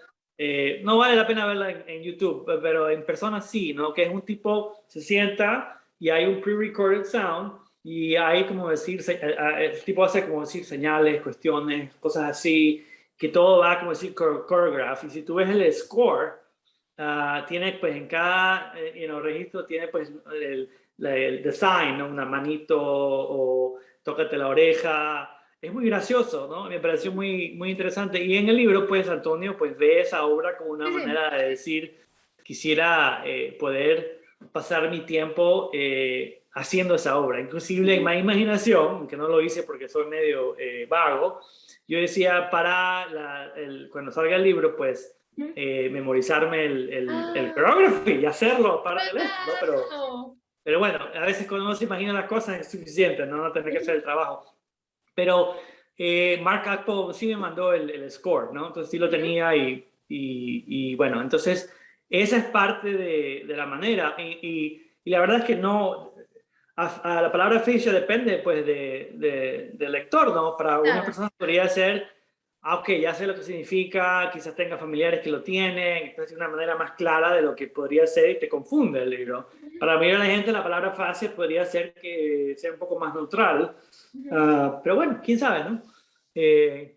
no vale la pena verla en YouTube, pero en persona sí, ¿no? Que es un tipo, se sienta y hay un pre-recorded sound y hay como decir, el tipo hace como decir señales, cuestiones, cosas así, que todo va como decir choreograph. Y si tú ves el score, tiene pues en cada registro tiene pues el design, ¿no? Una manito o tócate la oreja. Es muy gracioso, ¿no? Me pareció muy, muy interesante. Y en el libro, pues, Antonio, pues ve esa obra como una sí, sí. manera de decir, quisiera poder pasar mi tiempo haciendo esa obra. Inclusive en Ujú. mi imaginación, que no lo hice porque soy medio vago, yo decía cuando salga el libro, pues Ujú. memorizarme el Ah, choreography y hacerlo aparte de esto, ¿no? claro. Pero bueno, a veces cuando uno se imagina las cosas es suficiente, no tener que hacer el trabajo. Pero Mark Apple sí me mandó el score, ¿no? Entonces sí lo Ujú. tenía y bueno, entonces esa es parte de la manera. Y la verdad es que no, a la palabra ficha depende pues del lector, ¿no? Para algunas Claro. personas podría ser, ok, ya sé lo que significa, quizás tenga familiares que lo tienen, entonces es una manera más clara de lo que podría ser y te confunde el libro. Ujú. Para mí la gente la palabra fácil podría ser que sea un poco más neutral. Ujú. Pero bueno, quién sabe, ¿no? Eh,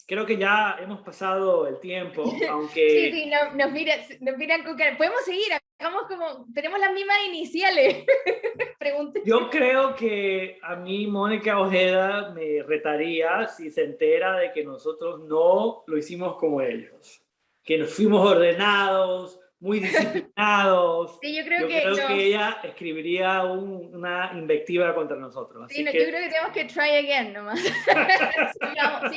Creo que ya hemos pasado el tiempo, Sí, aunque sí, nos miran con cara. Podemos seguir, hagamos como, tenemos las mismas iniciales. Pregunté. yo creo que a mí Mónica Ojeda me retaría si se entera de que nosotros no lo hicimos como ellos, que nos fuimos ordenados, muy disciplinados. Sí, yo Yo que creo no. que ella escribiría una invectiva contra nosotros. Sí, Así no, que... yo creo que tenemos que try again nomás. Sigamos.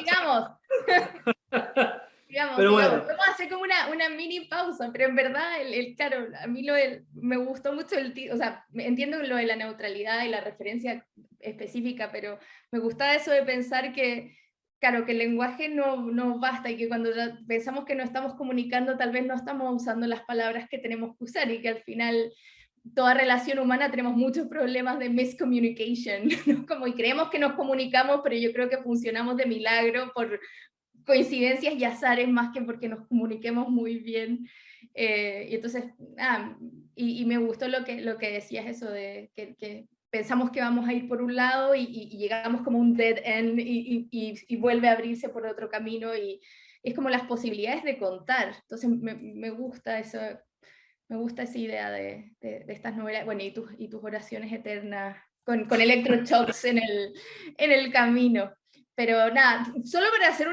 Sigamos, Pero sigamos. bueno, Vamos a hacer como una mini pausa, pero en verdad, claro, a mí me gustó mucho o sea, entiendo lo de la neutralidad y la referencia específica, pero me gusta eso de pensar que, claro, que el lenguaje no basta y que cuando ya pensamos que no estamos comunicando, tal vez no estamos usando las palabras que tenemos que usar y que al final toda relación humana tenemos muchos problemas de miscommunication, ¿no? Como y creemos que nos comunicamos, pero yo creo que funcionamos de milagro por coincidencias y azares más que porque nos comuniquemos muy bien. Y entonces, y me gustó lo que decías eso de que pensamos que vamos a ir por un lado y llegamos como un dead end y vuelve a abrirse por otro camino y es como las posibilidades de contar. Entonces me gusta eso. Me gusta esa idea de estas novelas, bueno, y tus oraciones eternas con electroshocks en el camino. Pero nada, solo para hacer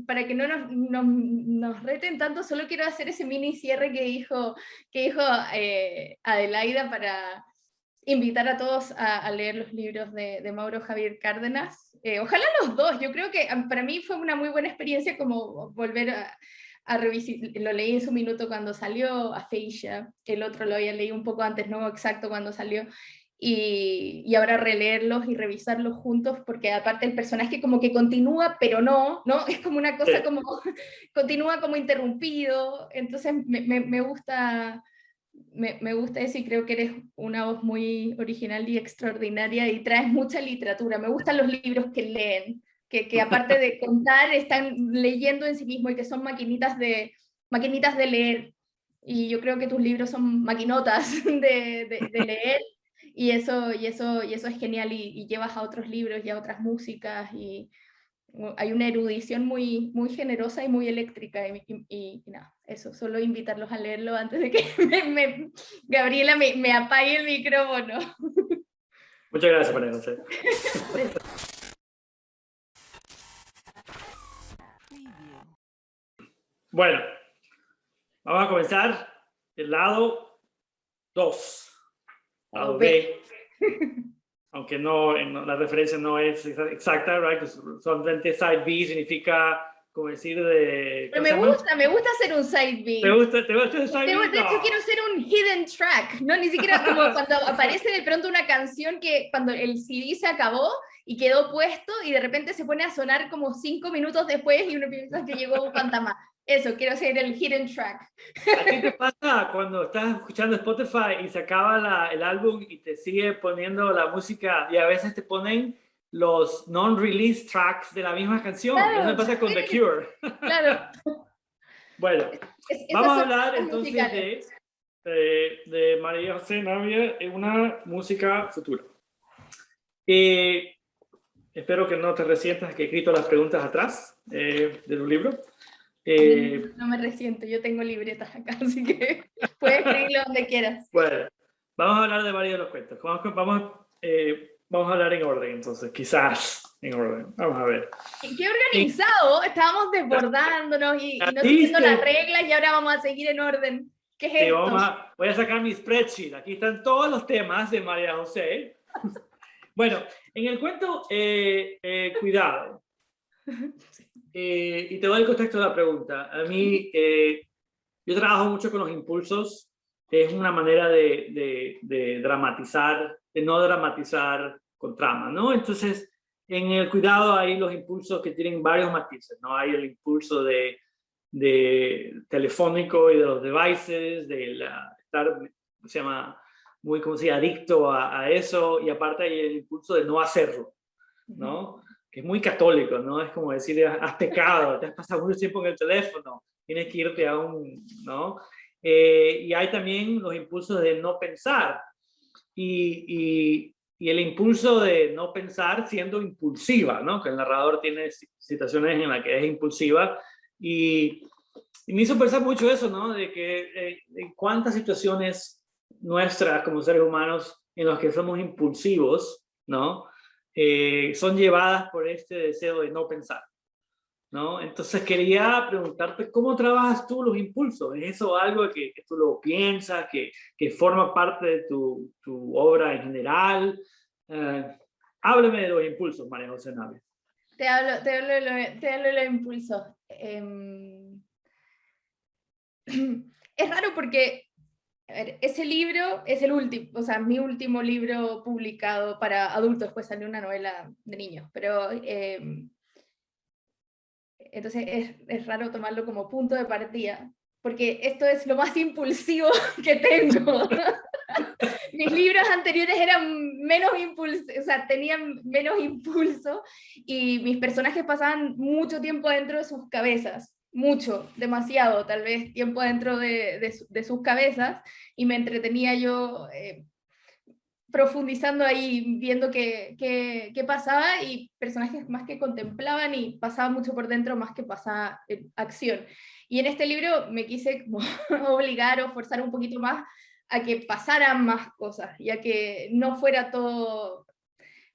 para que no nos reten tanto, solo quiero hacer ese mini cierre que dijo Adelaida para invitar a todos a leer los libros de Mauro Javier Cárdenas. Ojalá los dos, yo creo que para mí fue una muy buena experiencia como volver a revisitar, lo leí en su minuto cuando salió Aphasia, el otro lo había leído un poco antes, no exacto cuando salió, y ahora releerlos y revisarlos juntos, porque aparte el personaje como que continúa, pero no, es como una cosa como, continúa como interrumpido, entonces me gusta... Me gusta eso y creo que eres una voz muy original y extraordinaria y traes mucha literatura. Me gustan los libros que leen, que aparte de contar están leyendo en sí mismo y que son maquinitas de leer. Y yo creo que tus libros son maquinotas de leer y eso es genial y llevas a otros libros y a otras músicas y hay una erudición muy, muy generosa y muy eléctrica y nada, eso, solo invitarlos a leerlo antes de que Gabriela me apague el micrófono. muchas gracias, María José. Bueno, vamos a comenzar el lado 2, lado B. Aunque la referencia no es exacta, right? Solamente side B significa, como decir, de... Pero me gusta hacer un side B. ¿Te gusta el side B? De hecho, quiero hacer un hidden track, ¿no? Ni siquiera como cuando aparece de pronto una canción que cuando el CD se acabó y quedó puesto y de repente se pone a sonar como 5 minutos después y uno piensa que llegó un fantasma. Eso, quiero hacer el hidden track. ¿A ti te pasa cuando estás escuchando Spotify y se acaba el álbum y te sigue poniendo la música y a veces te ponen los non-release tracks de la misma canción? Claro, eso me pasa con The Cure. Claro. Bueno, vamos a hablar entonces de María José Navia en una música futura. Espero que no te resientas que he escrito las preguntas atrás de tu libro. No me resiento, yo tengo libretas acá, así que puedes escribirlo donde quieras. Bueno, vamos a hablar de varios de los cuentos. Vamos a hablar en orden, entonces, quizás en orden. Vamos a ver. ¡Qué organizado! Estábamos desbordándonos y no siguiendo las reglas y ahora vamos a seguir en orden. ¿Qué es esto? Voy a sacar mi spreadsheet. Aquí están todos los temas de María José. Bueno, en el cuento, cuidado. Y te doy el contexto de la pregunta. A mí, yo trabajo mucho con los impulsos. Es una manera de dramatizar, de no dramatizar con trama, ¿no? Entonces, en el cuidado hay los impulsos que tienen varios matices, ¿no? Hay el impulso de telefónico y de los devices, estar, se llama, muy, como se dice, adicto a eso, y aparte hay el impulso de no hacerlo, ¿no? Que es muy católico, ¿no? Es como decir, has pecado, te has pasado mucho tiempo en el teléfono, tienes que irte a ¿no? Y hay también los impulsos de no pensar, y el impulso de no pensar siendo impulsiva, ¿no? Que el narrador tiene situaciones en las que es impulsiva, y me hizo pensar mucho eso, ¿no? De que en cuántas situaciones nuestras como seres humanos en las que somos impulsivos, ¿no? Son llevadas por este deseo de no pensar, ¿no? Entonces quería preguntarte, ¿cómo trabajas tú los impulsos? ¿Es eso algo que tú lo piensas, que forma parte de tu obra en general? Háblame de los impulsos, María José Navia. Te hablo de los impulsos. Es raro porque a ver, ese libro es el último, o sea, mi último libro publicado para adultos, después salió una novela de niños, pero entonces es raro tomarlo como punto de partida, porque esto es lo más impulsivo que tengo. Mis libros anteriores eran menos impulso, o sea, tenían menos impulso, y mis personajes pasaban mucho tiempo dentro de sus cabezas, mucho, demasiado, tal vez tiempo dentro de sus cabezas, y me entretenía yo profundizando ahí, viendo qué pasaba, y personajes más que contemplaban y pasaba mucho por dentro más que pasaba en acción. Y en este libro me quise como obligar o forzar un poquito más a que pasaran más cosas, y a que no fuera todo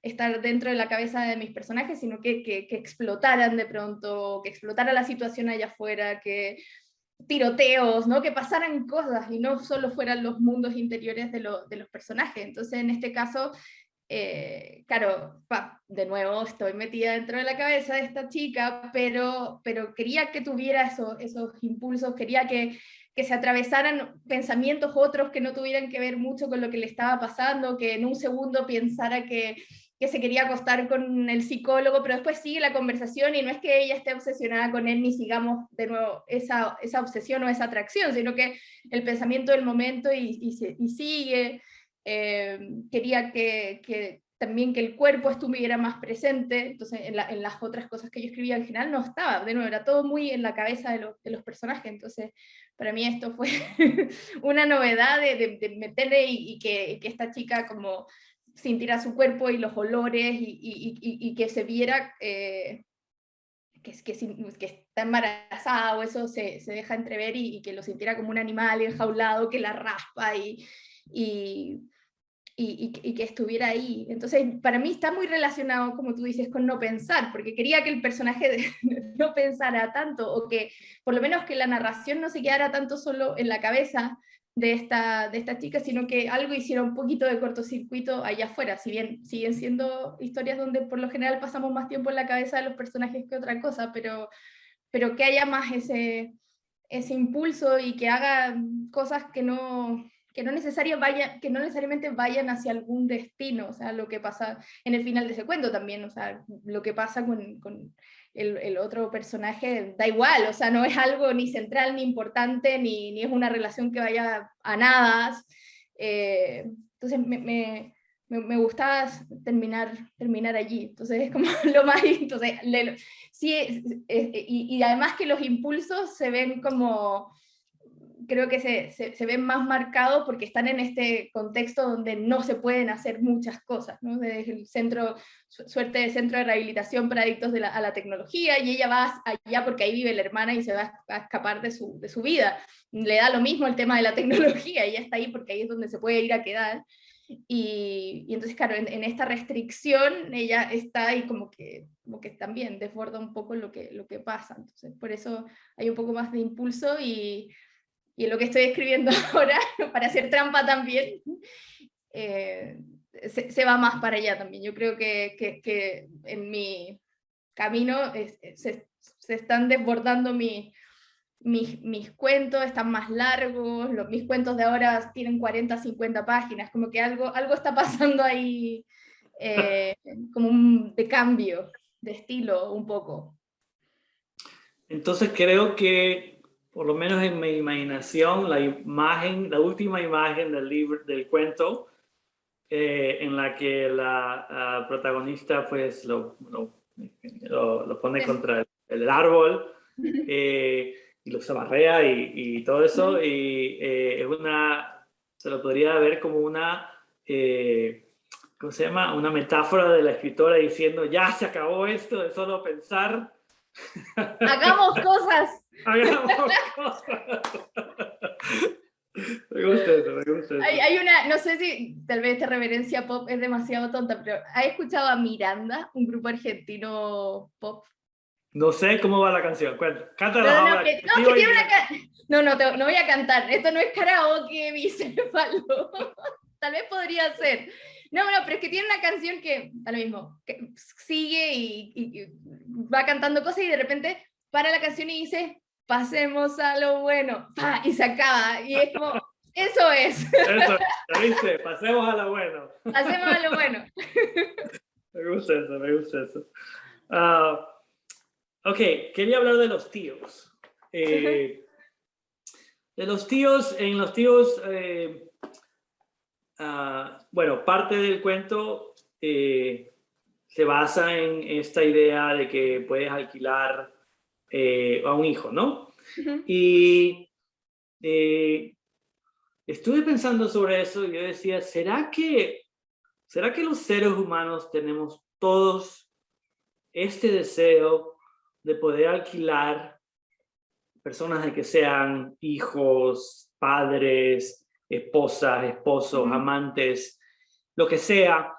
estar dentro de la cabeza de mis personajes, sino que explotaran de pronto, que explotara la situación allá afuera, que tiroteos, ¿no? Que pasaran cosas y no solo fueran los mundos interiores de los personajes. Entonces, en este caso, claro, de nuevo estoy metida dentro de la cabeza de esta chica, pero quería que tuviera esos impulsos, quería que se atravesaran pensamientos otros que no tuvieran que ver mucho con lo que le estaba pasando, que en un segundo pensara que se quería acostar con el psicólogo, pero después sigue la conversación y no es que ella esté obsesionada con él ni sigamos de nuevo esa obsesión o esa atracción, sino que el pensamiento del momento y sigue. Quería que también que el cuerpo estuviera más presente, entonces en las otras cosas que yo escribía en general no estaba, de nuevo, era todo muy en la cabeza de los personajes, entonces para mí esto fue una novedad de meterle y que esta chica como sintiera su cuerpo y los olores y que se viera que está embarazada o eso se deja entrever y que lo sintiera como un animal enjaulado que la raspa y que estuviera ahí. Entonces, para mí está muy relacionado, como tú dices, con no pensar, porque quería que el personaje no pensara tanto, o que por lo menos que la narración no se quedara tanto solo en la cabeza de esta chica, sino que algo hiciera un poquito de cortocircuito allá afuera, si bien siguen siendo historias donde por lo general pasamos más tiempo en la cabeza de los personajes que otra cosa, pero que haya más ese impulso y que haga cosas que no necesariamente vayan hacia algún destino, o sea, lo que pasa en el final de ese cuento también, o sea, lo que pasa con el otro personaje da igual, o sea, no es algo ni central, ni importante, ni es una relación que vaya a nada. Entonces me gustaba terminar allí, entonces es como lo más, entonces, sí, y además que los impulsos se ven como, creo que se ven más marcados porque están en este contexto donde no se pueden hacer muchas cosas, ¿no? Desde el suerte de centro de rehabilitación para adictos a la tecnología, y ella va allá porque ahí vive la hermana y se va a escapar de su vida. Le da lo mismo el tema de la tecnología, ella está ahí porque ahí es donde se puede ir a quedar. Y entonces, claro, en esta restricción ella está ahí como que también desborda un poco lo que pasa. Entonces, por eso hay un poco más de impulso y en lo que estoy escribiendo ahora, para hacer trampa también, se va más para allá también. Yo creo que en mi camino se están desbordando mis cuentos, están más largos, mis cuentos de ahora tienen 40, 50 páginas, como que algo está pasando ahí, como de cambio de estilo un poco. Entonces creo que, por lo menos en mi imaginación, la última imagen del libro, del cuento, en la que la protagonista pues lo pone contra el árbol y lo zamarrea y todo eso, y es se lo podría ver como una, ¿cómo se llama? Una metáfora de la escritora diciendo, ya se acabó esto de solo pensar. ¡Hagamos cosas! Hagamos cosas. Me gusta eso, me gusta eso. Hay una, no sé si tal vez esta reverencia pop es demasiado tonta, pero ¿has escuchado a Miranda, un grupo argentino pop? No sé ccómo va la canción. Cántala No, no, ahora. no, que tiene una no, no, no voy a cantar. Esto no es karaoke bicéfalo. Tal vez podría ser. No, no, pero es que tiene una canción que, a lo mismo, que sigue y va cantando cosas y de repente para la canción y dice, pasemos a lo bueno. ¡Pah! Y se acaba. Y es como, eso es. Eso, ¿ya viste? Pasemos a lo bueno. Hacemos a lo bueno. Me gusta eso, me gusta eso. Ah, ok, quería hablar de los tíos. De los tíos, en los tíos, bueno, parte del cuento se basa en esta idea de que puedes alquilar a un hijo, ¿no? Y estuve pensando sobre eso y yo decía, ¿será que los seres humanos tenemos todos este deseo de poder alquilar personas de que sean hijos, padres, esposas, esposos, amantes, lo que sea,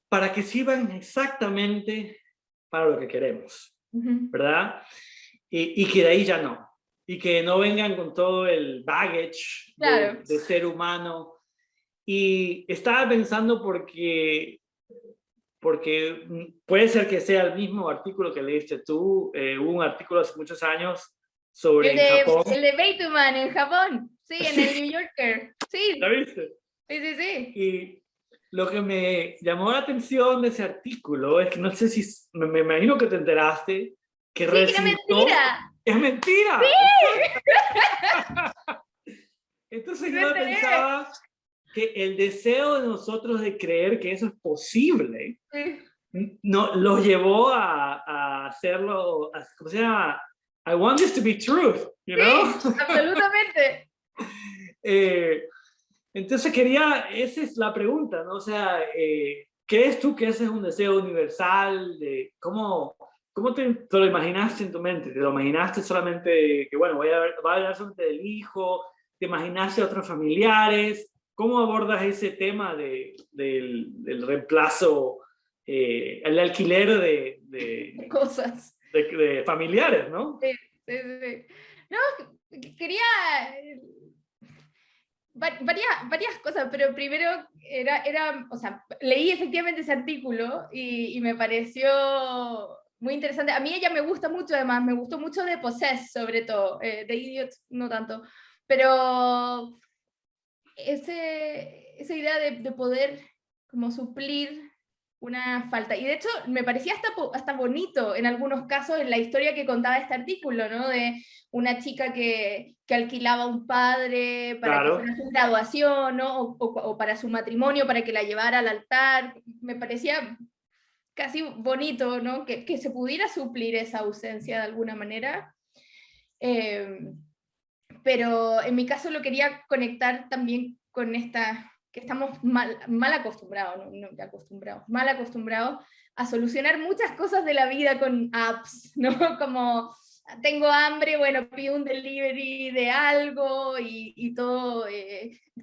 para que sirvan exactamente para lo que queremos, ¿verdad? Y que de ahí ya no. Y que no vengan con todo el baggage Claro. de ser humano. Y estaba pensando porque puede ser que sea el mismo artículo que leíste tú. Hubo un artículo hace muchos años sobre El en Japón. de Bateman en Japón. Sí, en Sí. el New Yorker. Sí. ¿La viste? Sí, sí, sí. Y lo que me llamó la atención de ese artículo es que no sé si, me imagino que te enteraste, que Sí, que era resultó... mentira. ¡Es mentira! ¡Sí! Entonces Me yo enteré. pensaba que el deseo de nosotros de creer que eso es posible Sí. no, los llevó a hacerlo, ¿cómo se llama? I want this to be truth, you know? Sí, absolutamente. Entonces esa es la pregunta, ¿no? O sea, ¿crees tú que ese es un deseo universal? ¿Cómo te lo imaginaste en tu mente? ¿Te lo imaginaste solamente que, bueno, va a hablar solamente del hijo? ¿Te imaginaste a otros familiares? ¿Cómo abordas ese tema del reemplazo, el alquiler Cosas. de familiares, ¿no? Sí, sí, sí. No, quería varias cosas, pero primero o sea, leí efectivamente ese artículo y me pareció muy interesante. A mí ella me gusta mucho, además, me gustó mucho de Possessed, sobre todo, de Idiot no tanto, pero esa idea de poder como suplir una falta. Y de hecho me parecía hasta bonito en algunos casos en la historia que contaba este artículo, ¿no? De una chica que alquilaba a un padre para que Claro. fuera su graduación, ¿no? O para su matrimonio, para que la llevara al altar. Me parecía casi bonito, ¿no? Que se pudiera suplir esa ausencia de alguna manera. Pero en mi caso lo quería conectar también con esta, que estamos mal acostumbrados, mal acostumbrados a solucionar muchas cosas de la vida con apps, ¿no? Como tengo hambre, bueno, pido un delivery de algo y todo,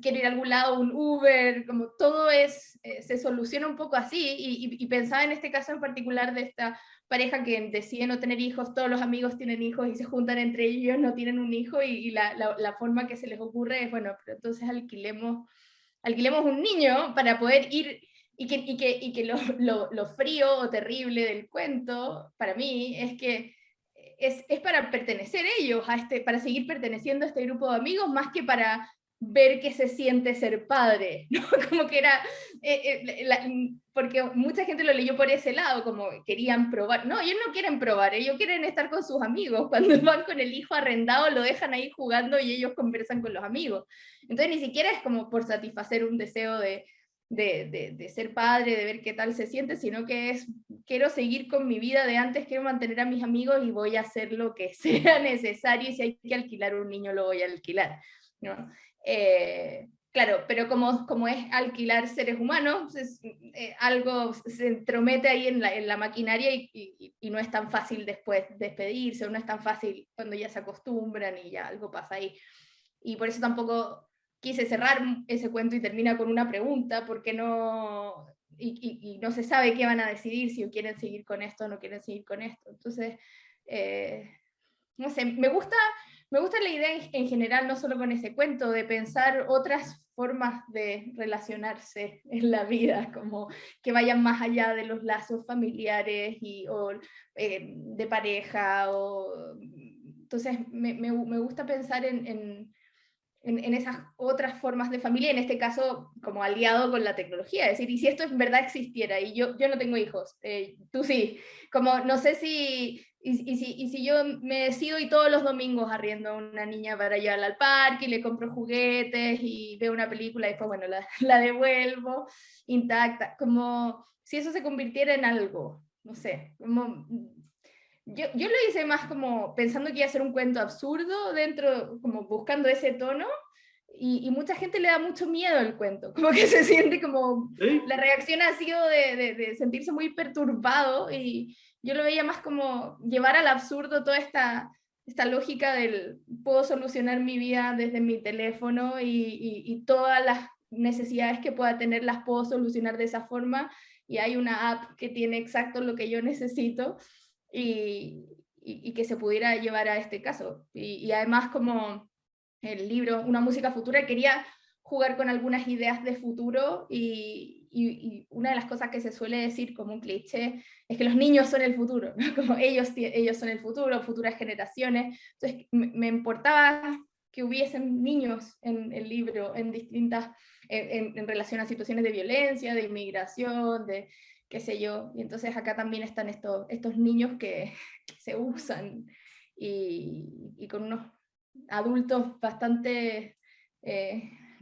quiero ir a algún lado, un Uber, como todo se soluciona un poco así, y pensaba en este caso en particular de esta pareja que decide no tener hijos, todos los amigos tienen hijos y se juntan entre ellos, no tienen un hijo y la forma que se les ocurre es, bueno, pero entonces alquilemos un niño para poder ir y que lo frío o terrible del cuento para mí es que es para pertenecer ellos, para seguir perteneciendo a este grupo de amigos, más que para ver qué se siente ser padre, ¿no? Como que era, porque mucha gente lo leyó por ese lado, como querían probar. No, ellos no quieren probar, ellos quieren estar con sus amigos. Cuando van con el hijo arrendado, lo dejan ahí jugando y ellos conversan con los amigos. Entonces ni siquiera es como por satisfacer un deseo de ser padre, de ver qué tal se siente, sino que es, quiero seguir con mi vida de antes, quiero mantener a mis amigos y voy a hacer lo que sea necesario, y si hay que alquilar un niño, lo voy a alquilar, ¿no? Claro, pero como es alquilar seres humanos, algo se entromete ahí en la maquinaria y no es tan fácil después despedirse, o no es tan fácil cuando ya se acostumbran y ya algo pasa ahí. Y por eso tampoco quise cerrar ese cuento y termina con una pregunta, porque no, y no se sabe qué van a decidir, si quieren seguir con esto o no quieren seguir con esto. Entonces, no sé, me gusta la idea en general, no solo con ese cuento, de pensar otras formas de relacionarse en la vida, como que vayan más allá de los lazos familiares o de pareja. Entonces, me gusta pensar en esas otras formas de familia, en este caso como aliado con la tecnología, es decir, y si esto en verdad existiera, y yo no tengo hijos, tú sí, como no sé si, y si yo me decido y todos los domingos arriendo a una niña para llevarla al parque, y le compro juguetes, y veo una película, y después, bueno, la devuelvo intacta, como si eso se convirtiera en algo, no sé, como... Yo lo hice más como pensando que iba a ser un cuento absurdo dentro, como buscando ese tono, y mucha gente le da mucho miedo al cuento, como que se siente como, ¿Sí? la reacción ha sido de sentirse muy perturbado, y yo lo veía más como llevar al absurdo toda esta lógica del puedo solucionar mi vida desde mi teléfono, y todas las necesidades que pueda tener las puedo solucionar de esa forma, y hay una app que tiene exacto lo que yo necesito, y que se pudiera llevar a este caso. Y además, como el libro Una música futura, quería jugar con algunas ideas de futuro, y una de las cosas que se suele decir como un cliché es que los niños son el futuro, ¿no? Como ellos son el futuro, futuras generaciones. Entonces me importaba que hubiesen niños en el libro, en distintas, en relación a situaciones de violencia, de inmigración, de qué sé yo. Y entonces acá también están estos niños que se usan, y con unos adultos bastante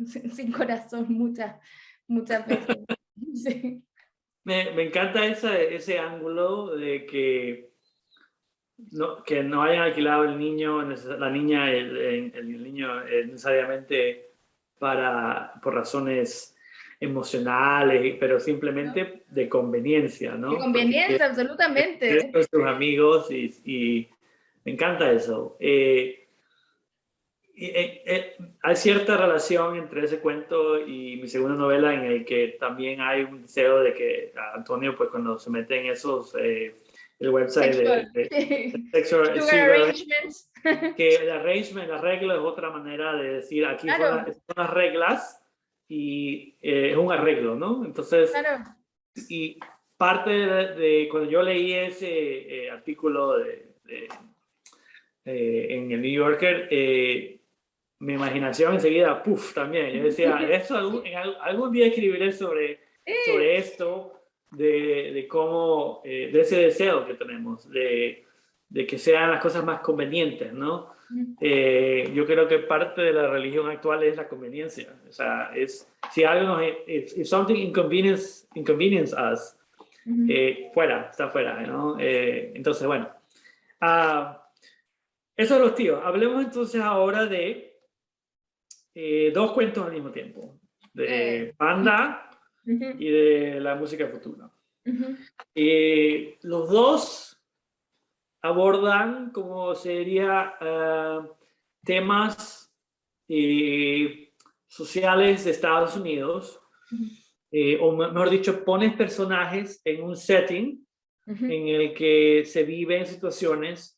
sin corazón muchas veces. Sí. Me encanta ese ángulo de que no hayan alquilado el niño, la niña, el niño necesariamente por razones emocionales, pero ¿No? simplemente de conveniencia, De ¿no? Porque conveniencia, es absolutamente. con sus amigos y me encanta eso. Hay cierta relación entre ese cuento y mi segunda novela, en el que también hay un deseo de que Antonio, pues cuando se mete en esos, el website Sexual. de Sexual Sugar Sugar, arrangements. que el arrangement, el arreglo es otra manera de decir, aquí Claro, son las reglas y es un arreglo, ¿no? Entonces, claro. y parte cuando yo leí ese artículo en el New Yorker, mi imaginación enseguida, puff, también. Yo decía, esto algún día escribiré sobre esto, de cómo, de ese deseo que tenemos, de que sean las cosas más convenientes, ¿no? Yo creo que parte de la religión actual es la conveniencia. O sea, si algo nos, if something inconvenience us, está fuera, ¿no? Entonces, bueno. Eso es los tíos. Hablemos entonces ahora de dos cuentos al mismo tiempo, de Panda y de la música futura. Los dos abordan, como sería, temas sociales de Estados Unidos, o mejor dicho, pones personajes en un setting en el que se viven situaciones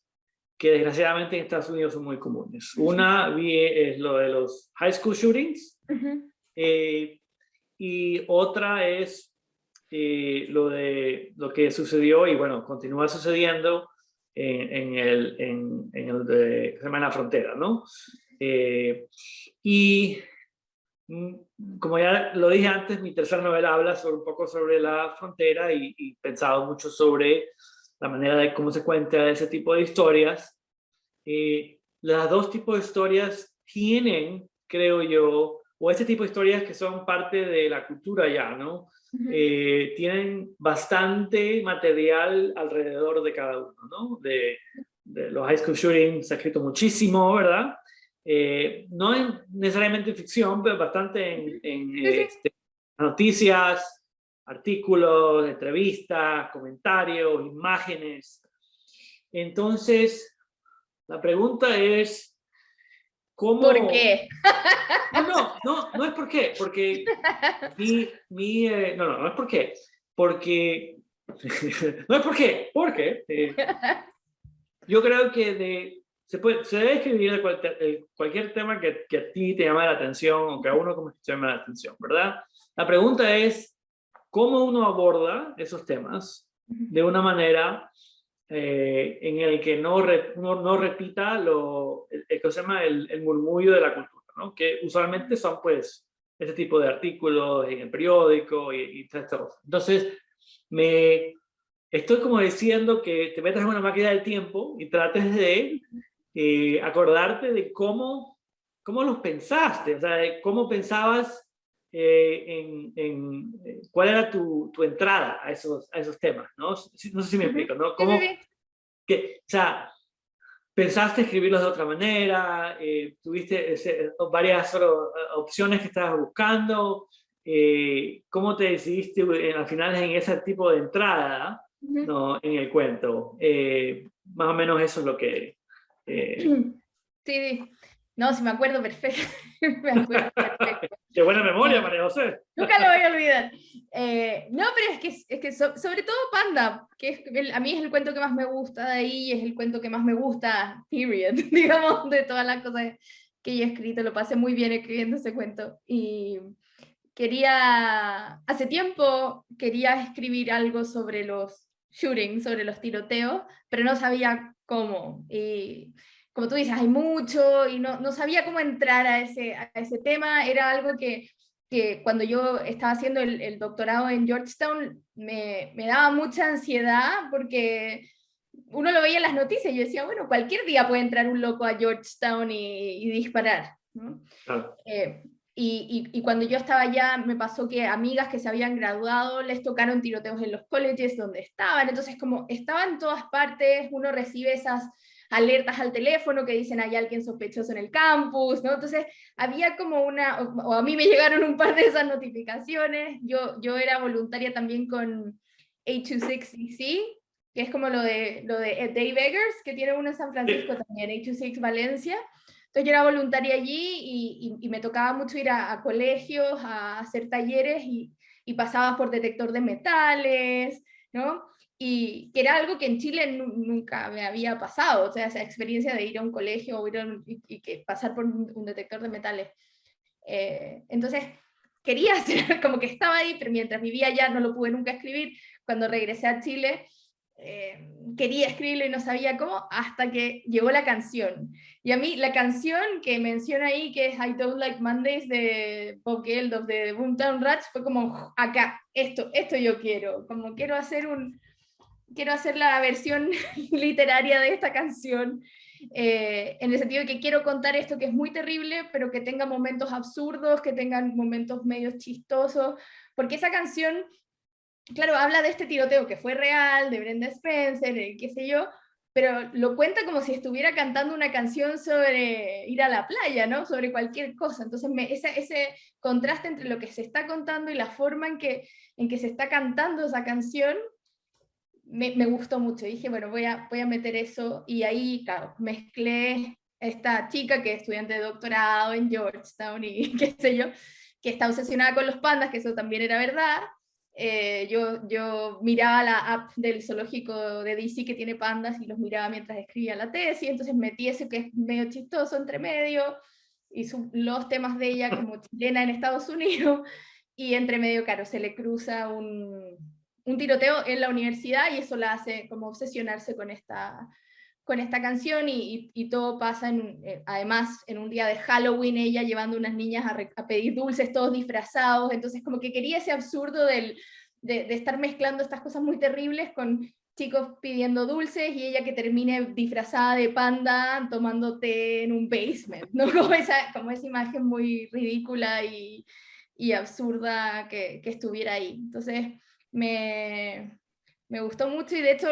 que desgraciadamente en Estados Unidos son muy comunes. Una es lo de los high school shootings, y otra es lo que sucedió y bueno, continúa sucediendo en el de, se llama La Frontera, ¿no? Y como ya lo dije antes, mi tercera novela habla un poco sobre la frontera, y pensado mucho sobre la manera de cómo se cuenta ese tipo de historias. Los dos tipos de historias tienen, creo yo, o ese tipo de historias que son parte de la cultura ya, ¿no? Tienen bastante material alrededor de cada uno, ¿no? De los high school shootings se ha escrito muchísimo, ¿verdad? No necesariamente ficción, pero bastante en noticias, artículos, entrevistas, comentarios, imágenes. Entonces, la pregunta es, ¿cómo? ¿Por qué? No es por qué, porque no es por qué. porque, no es porque yo creo que se debe escribir de cualquier tema que a ti te llama la atención, o que a uno como escritor llama la atención, ¿verdad? La pregunta es, ¿cómo uno aborda esos temas de una manera en el que uno no repita que se llama el murmullo de la cultura, ¿no? Que usualmente son, pues, este tipo de artículos en el periódico y todas estas cosas. Entonces, estoy como diciendo que te metas en una máquina del tiempo y trates de acordarte de cómo los pensaste, o sea, de cómo pensabas, cuál era tu entrada a esos temas, ¿no? No sé si me explico, ¿no? Sí, sí, ¿Cómo, sí. o sea, pensaste escribirlos de otra manera? ¿Tuviste varias opciones que estabas buscando? ¿Cómo te decidiste al final en ese tipo de entrada, ¿no? En el cuento? Más o menos eso es lo que... Sí, no, sí me acuerdo perfecto. Me acuerdo perfecto. ¡Qué buena memoria, María José! Nunca lo voy a olvidar. No, pero es que sobre todo Panda, que a mí es el cuento que más me gusta de ahí, y es el cuento que más me gusta, period, digamos, de todas las cosas que yo he escrito. Lo pasé muy bien escribiendo ese cuento. Y hace tiempo quería escribir algo sobre los shootings, sobre los tiroteos, pero no sabía cómo. Y como tú dices, hay mucho, y no sabía cómo entrar a ese tema. Era algo que cuando yo estaba haciendo el doctorado en Georgetown me daba mucha ansiedad, porque uno lo veía en las noticias y yo decía, bueno, cualquier día puede entrar un loco a Georgetown y disparar, ¿no? Claro. Y cuando yo estaba allá, me pasó que amigas que se habían graduado les tocaron tiroteos en los colleges donde estaban. Entonces, como estaban en todas partes, uno recibe esas alertas al teléfono que dicen hay alguien sospechoso en el campus, ¿no? Entonces, había como o a mí me llegaron un par de esas notificaciones. Yo era voluntaria también con 826DC, que es como lo de Dave Eggers, que tiene uno en San Francisco también, 826 Valencia. Entonces yo era voluntaria allí y me tocaba mucho ir a colegios, a hacer talleres, y pasaba por detector de metales, ¿no? Y que era algo que en Chile nunca me había pasado, o sea, esa experiencia de ir a un colegio o y que pasar por un detector de metales. Entonces quería hacer, como que estaba ahí, pero mientras vivía allá no lo pude nunca escribir. Cuando regresé a Chile, quería escribirlo y no sabía cómo, hasta que llegó la canción. Y a mí la canción que menciona ahí, que es I Don't Like Mondays de Bob Geldof de Boomtown Rats, fue como, acá, esto yo quiero, como quiero hacer la versión literaria de esta canción, en el sentido de que quiero contar esto que es muy terrible, pero que tenga momentos absurdos, que tengan momentos medios chistosos, porque esa canción, claro, habla de este tiroteo que fue real, de Brenda Spencer, qué sé yo, pero lo cuenta como si estuviera cantando una canción sobre ir a la playa, ¿no? Sobre cualquier cosa. Entonces, ese contraste entre lo que se está contando y la forma en que se está cantando esa canción, me gustó mucho. Dije, bueno, voy a meter eso, y ahí, claro, mezclé esta chica que es estudiante de doctorado en Georgetown y qué sé yo, que está obsesionada con los pandas, que eso también era verdad. Yo miraba la app del zoológico de DC que tiene pandas y los miraba mientras escribía la tesis, entonces metí ese que es medio chistoso entre medio, y los temas de ella como chilena en Estados Unidos, y entre medio, claro, se le cruza un tiroteo en la universidad, y eso la hace como obsesionarse con esta canción, y todo pasa además en un día de Halloween, ella llevando unas niñas a pedir dulces, todos disfrazados. Entonces como que quería ese absurdo de estar mezclando estas cosas muy terribles con chicos pidiendo dulces, y ella que termine disfrazada de panda tomando té en un basement, ¿no? Como esa imagen muy ridícula y absurda que estuviera ahí. Entonces me gustó mucho, y de hecho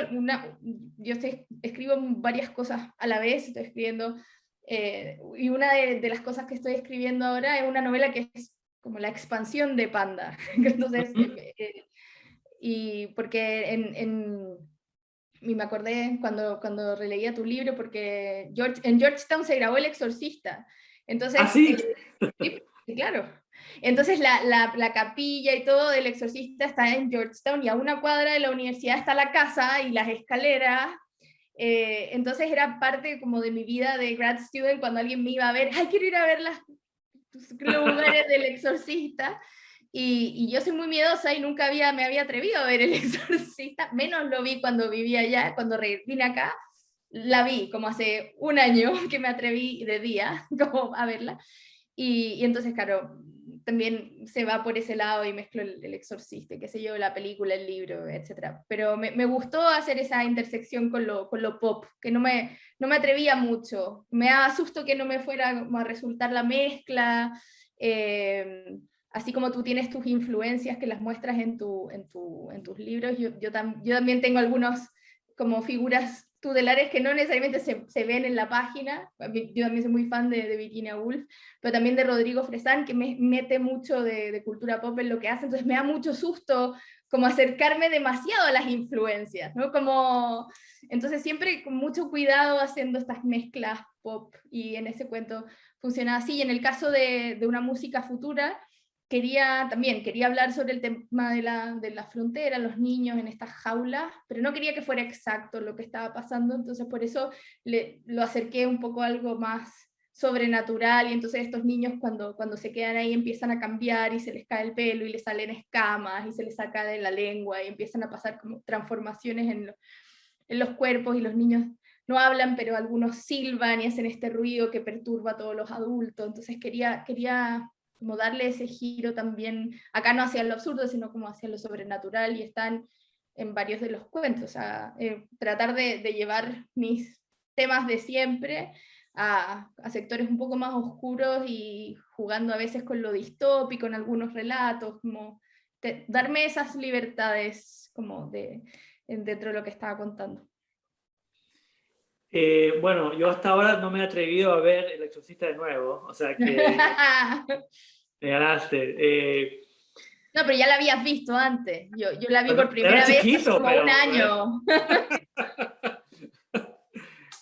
yo escribo varias cosas a la vez. Estoy escribiendo, y una de las cosas que estoy escribiendo ahora es una novela que es como la expansión de Panda. Entonces, y porque y me acordé cuando releía tu libro, porque en Georgetown se grabó El Exorcista. Entonces, ¿Ah, sí? sí, claro. Entonces la capilla y todo del exorcista está en Georgetown, y a una cuadra de la universidad está la casa y las escaleras. Entonces era parte como de mi vida de grad student, cuando alguien me iba a ver, ¡ay, quiero ir a ver los lugares del exorcista! Y yo soy muy miedosa y nunca me había atrevido a ver el exorcista, menos lo vi cuando vivía allá. Cuando vine acá, la vi como hace un año que me atreví de día como a verla. Y entonces, claro, también se va por ese lado y mezclo el exorcista, qué sé yo, la película, el libro, etc. Pero me gustó hacer esa intersección con lo pop, que no me atrevía mucho. Me daba susto que no me fuera como a resultar la mezcla. Así como tú tienes tus influencias que las muestras en tus libros, yo también tengo algunos como figuras tutelares que no necesariamente se ven en la página. Yo también soy muy fan de Virginia Woolf, pero también de Rodrigo Fresán, que me mete mucho de cultura pop en lo que hace. Entonces me da mucho susto como acercarme demasiado a las influencias, ¿no? Entonces siempre con mucho cuidado haciendo estas mezclas pop, y en ese cuento funciona así. Y en el caso de una música futura, quería hablar sobre el tema de la frontera, los niños en estas jaulas, pero no quería que fuera exacto lo que estaba pasando. Entonces por eso lo acerqué un poco a algo más sobrenatural, y entonces estos niños cuando se quedan ahí empiezan a cambiar y se les cae el pelo y les salen escamas y se les saca de la lengua y empiezan a pasar como transformaciones en los cuerpos, y los niños no hablan, pero algunos silban y hacen este ruido que perturba a todos los adultos. Entonces quería como darle ese giro también, acá no hacia lo absurdo, sino como hacia lo sobrenatural, y están en varios de los cuentos. O sea, tratar de llevar mis temas de siempre a sectores un poco más oscuros, y jugando a veces con lo distópico en algunos relatos, como darme esas libertades como dentro de lo que estaba contando. Bueno, yo hasta ahora no me he atrevido a ver El Exorcista de nuevo, o sea que me ganaste. No, pero ya la habías visto antes. Yo la vi por Era primera vez hace chiquito, como pero un año.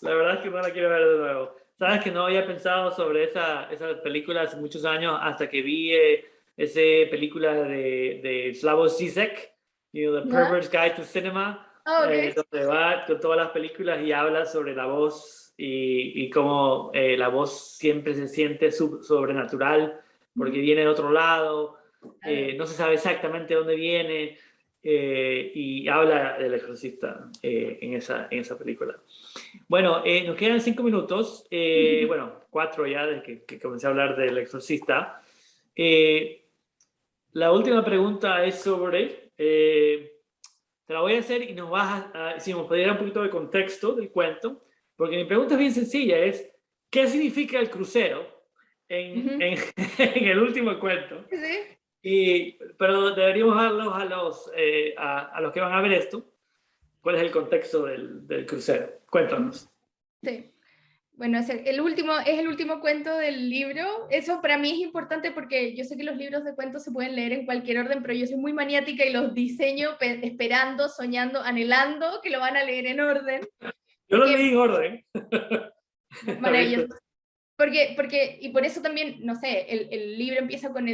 la verdad es que no la quiero ver de nuevo. Sabes que no había pensado sobre esa película hace muchos años, hasta que vi esa película de Slavoj Zizek, The ¿Ya? Pervert's Guide to Cinema, Ah, ok. donde va con todas las películas y habla sobre la voz, y cómo la voz siempre se siente sobrenatural porque viene de otro lado. No se sabe exactamente dónde viene, y habla del exorcista en esa película. Bueno, nos quedan 5 minutos, bueno, 4 ya desde que comencé a hablar del exorcista. La última pregunta es sobre, te la voy a hacer y nos vas si nos pudiera un poquito de contexto del cuento, porque mi pregunta es bien sencilla, ¿qué significa el crucero en el último cuento? Sí. Pero deberíamos darlos a los que van a ver esto. ¿Cuál es el contexto del crucero? Cuéntanos. Sí. Bueno, es el último cuento del libro. Eso para mí es importante porque yo sé que los libros de cuentos se pueden leer en cualquier orden, pero yo soy muy maniática y los diseño esperando, soñando, anhelando que lo van a leer en orden. Yo lo leí en orden. Maravilloso. Y por eso también, no sé, el libro empieza con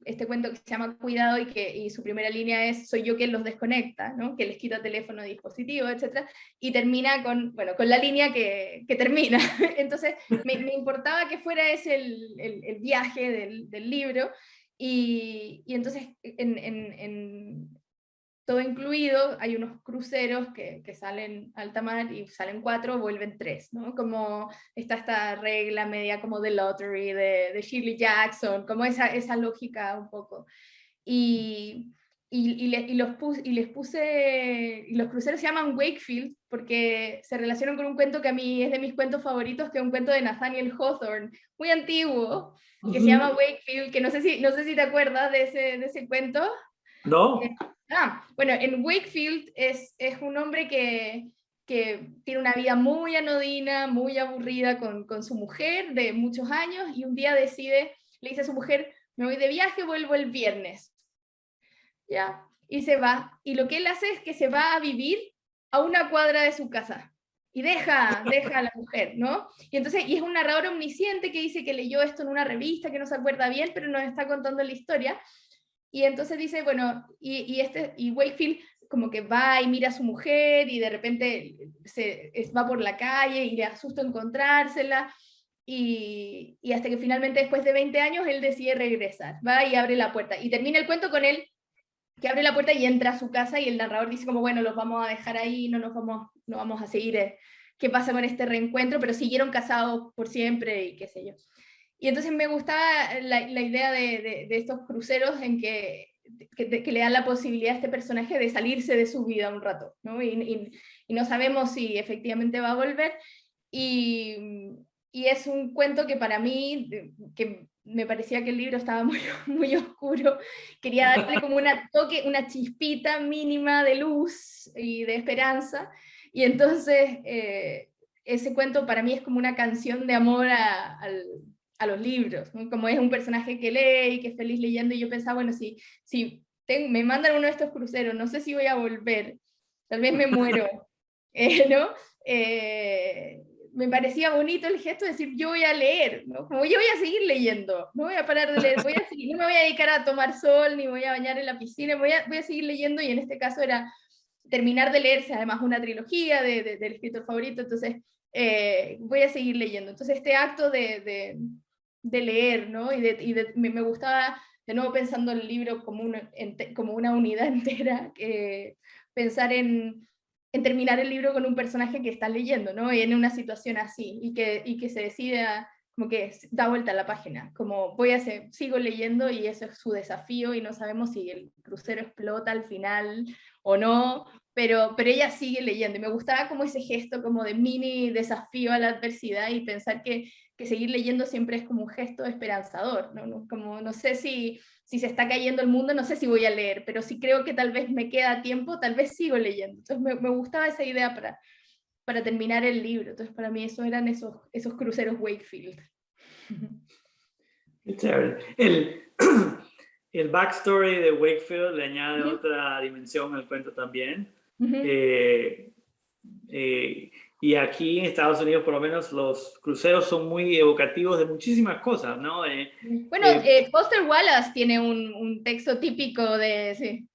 este cuento que se llama Cuidado, y su primera línea es: soy yo quien los desconecta, ¿no? Que les quita teléfono, dispositivo, etc. Y termina con la línea que termina. Entonces me importaba que fuera ese el viaje del libro, y entonces en todo incluido, hay unos cruceros que salen a alta mar y salen 4, vuelven 3, ¿no? Como está esta regla media como de Lottery, de Shirley Jackson, como esa lógica un poco. Y los cruceros se llaman Wakefield porque se relacionan con un cuento que a mí es de mis cuentos favoritos, que es un cuento de Nathaniel Hawthorne, muy antiguo, que se llama Wakefield, que no sé si te acuerdas de ese cuento. ¿No? Bueno, en Wakefield es un hombre que tiene una vida muy anodina, muy aburrida con su mujer de muchos años, y un día le dice a su mujer: me voy de viaje, vuelvo el viernes. ¿Ya? Y se va. Y lo que él hace es que se va a vivir a una cuadra de su casa. y deja a la mujer, ¿no? Y entonces, y es un narrador omnisciente que dice que leyó esto en una revista, que no se acuerda bien, pero nos está contando la historia. Y entonces dice, bueno, y Wakefield como que va y mira a su mujer, y de repente va por la calle, y le asusta encontrársela, y hasta que finalmente, después de 20 años, él decide regresar, va y abre la puerta, y termina el cuento con él, que abre la puerta y entra a su casa, y el narrador dice como, bueno, los vamos a dejar ahí, no vamos a seguir qué pasa con este reencuentro, pero siguieron casados por siempre, y qué sé yo. Y entonces me gustaba la idea de estos cruceros en que le dan la posibilidad a este personaje de salirse de su vida un rato, ¿no? Y no sabemos si efectivamente va a volver, y es un cuento que para mí, que me parecía que el libro estaba muy, muy oscuro, quería darle como una chispita mínima de luz y de esperanza, y entonces ese cuento para mí es como una canción de amor a los libros, ¿no? Como es un personaje que lee y que es feliz leyendo, y yo pensaba, bueno, si me mandan uno de estos cruceros, no sé si voy a volver, tal vez me muero, ¿no? Me parecía bonito el gesto de decir, yo voy a leer, ¿no? Como yo voy a seguir leyendo, no voy a parar de leer, no me voy a dedicar a tomar sol, ni voy a bañar en la piscina, voy a seguir leyendo, y en este caso era terminar de leerse, además una trilogía del escritor favorito, entonces voy a seguir leyendo. Entonces este acto de leer, ¿no? Me gustaba, de nuevo pensando el libro como una unidad entera, pensar en terminar el libro con un personaje que está leyendo, ¿no? Y en una situación así, y que se decide como que da vuelta a la página, como sigo leyendo, y eso es su desafío, y no sabemos si el crucero explota al final o no, pero ella sigue leyendo, y me gustaba como ese gesto como de mini desafío a la adversidad, y pensar que seguir leyendo siempre es como un gesto esperanzador, ¿no? Como no sé si se está cayendo el mundo, no sé si voy a leer, pero si creo que tal vez me queda tiempo, tal vez sigo leyendo. Entonces me gustaba esa idea para terminar el libro. Entonces para mí esos eran esos cruceros Wakefield. Qué chévere. El backstory de Wakefield le añade otra dimensión al cuento también. Y aquí en Estados Unidos, por lo menos, los cruceros son muy evocativos de muchísimas cosas, ¿no? Bueno, Foster Wallace tiene un texto típico de... Sí.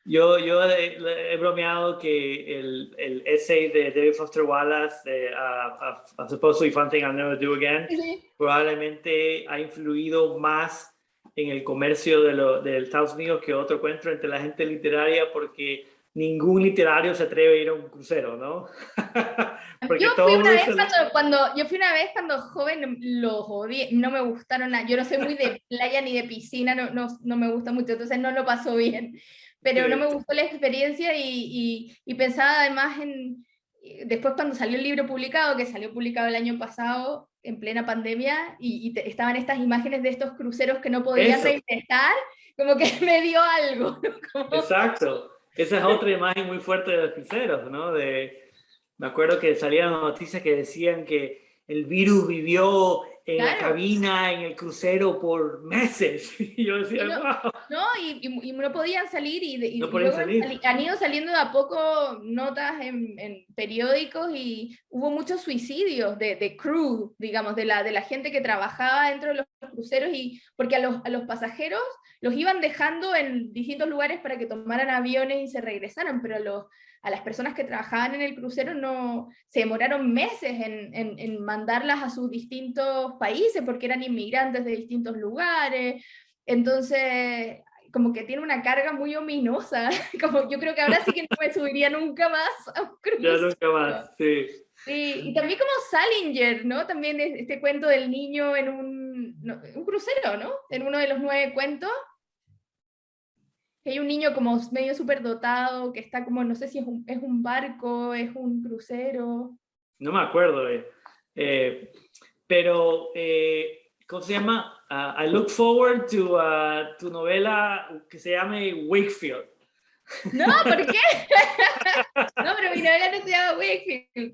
Yo he bromeado que el essay de David Foster Wallace, A Supposedly Fun Thing I'll Never Do Again, probablemente ha influido más en el comercio de Estados Unidos que otro cuento entre la gente literaria, porque ningún literario se atreve a ir a un crucero, ¿no? Yo fui una vez cuando joven, los odié, no me gustaron nada. Yo no soy muy de playa ni de piscina, no me gusta mucho, entonces no lo paso bien. Pero no me gustó la experiencia, y pensaba además después cuando salió el libro publicado, que salió publicado el año pasado, en plena pandemia, y estaban estas imágenes de estos cruceros que no podían reinventar, como que me dio algo, ¿no? Como... Exacto. Esa es otra imagen muy fuerte de los cruceros, ¿no? Me acuerdo que salían noticias que decían que el virus vivió en la cabina, en el crucero por meses. Y yo decía, wow. No, y no podían salir, y no podían luego salir. Han ido saliendo de a poco notas en periódicos, y hubo muchos suicidios de crew, digamos, de la gente que trabajaba dentro de los cruceros, porque a los pasajeros los iban dejando en distintos lugares para que tomaran aviones y se regresaran, pero a las personas que trabajaban en el crucero se demoraron meses en mandarlas a sus distintos países, porque eran inmigrantes de distintos lugares. Entonces, como que tiene una carga muy ominosa, como yo creo que ahora sí que no me subiría nunca más a un crucero. Ya nunca más, sí. Sí, y también como Salinger, ¿no? También este cuento del niño en un crucero, ¿no? En uno de los 9 cuentos, que hay un niño como medio superdotado, que está como, no sé si es un barco, es un crucero. No me acuerdo, pero, ¿cómo se llama? I look forward to tu novela que se llame Wakefield. No, ¿por qué? No, pero mi novela no se llama Wakefield,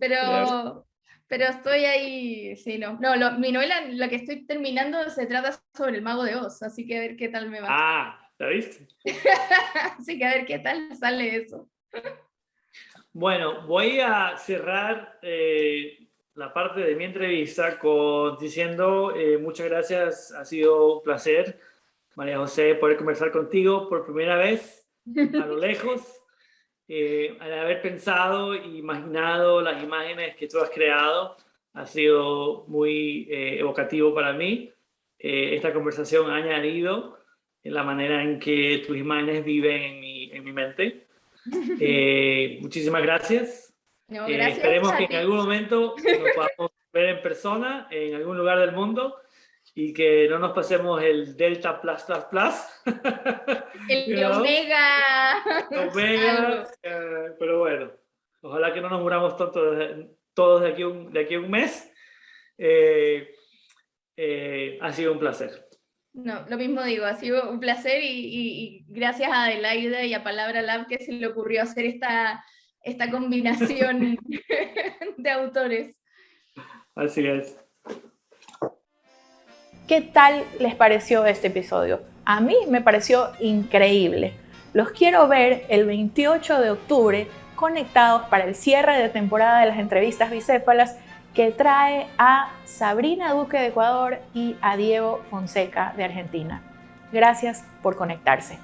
pero estoy ahí, sí, no. No, mi novela, la que estoy terminando, se trata sobre el Mago de Oz, así que a ver qué tal me va. Ah, ¿la viste? Así que a ver qué tal sale eso. Bueno, voy a cerrar la parte de mi entrevista diciendo muchas gracias, ha sido un placer, María José, poder conversar contigo por primera vez a lo lejos, al haber pensado e imaginado las imágenes que tú has creado, ha sido muy evocativo para mí. Esta conversación ha añadido en la manera en que tus imágenes viven en mi mente. Muchísimas gracias. No, gracias esperemos a que ti. en algún momento nos podamos ver en persona en algún lugar del mundo y que no nos pasemos el Delta plus plus plus. El Omega. Omega, pero bueno, ojalá que no nos muramos todos de aquí a un mes. Ha sido un placer. No, lo mismo digo, ha sido un placer y gracias a Adelaida y a Palabra Lab que se le ocurrió hacer esta combinación de autores. Así es. ¿Qué tal les pareció este episodio? A mí me pareció increíble. Los quiero ver el 28 de octubre conectados para el cierre de temporada de las entrevistas bicéfalas que trae a Sabrina Duque de Ecuador y a Diego Fonseca de Argentina. Gracias por conectarse.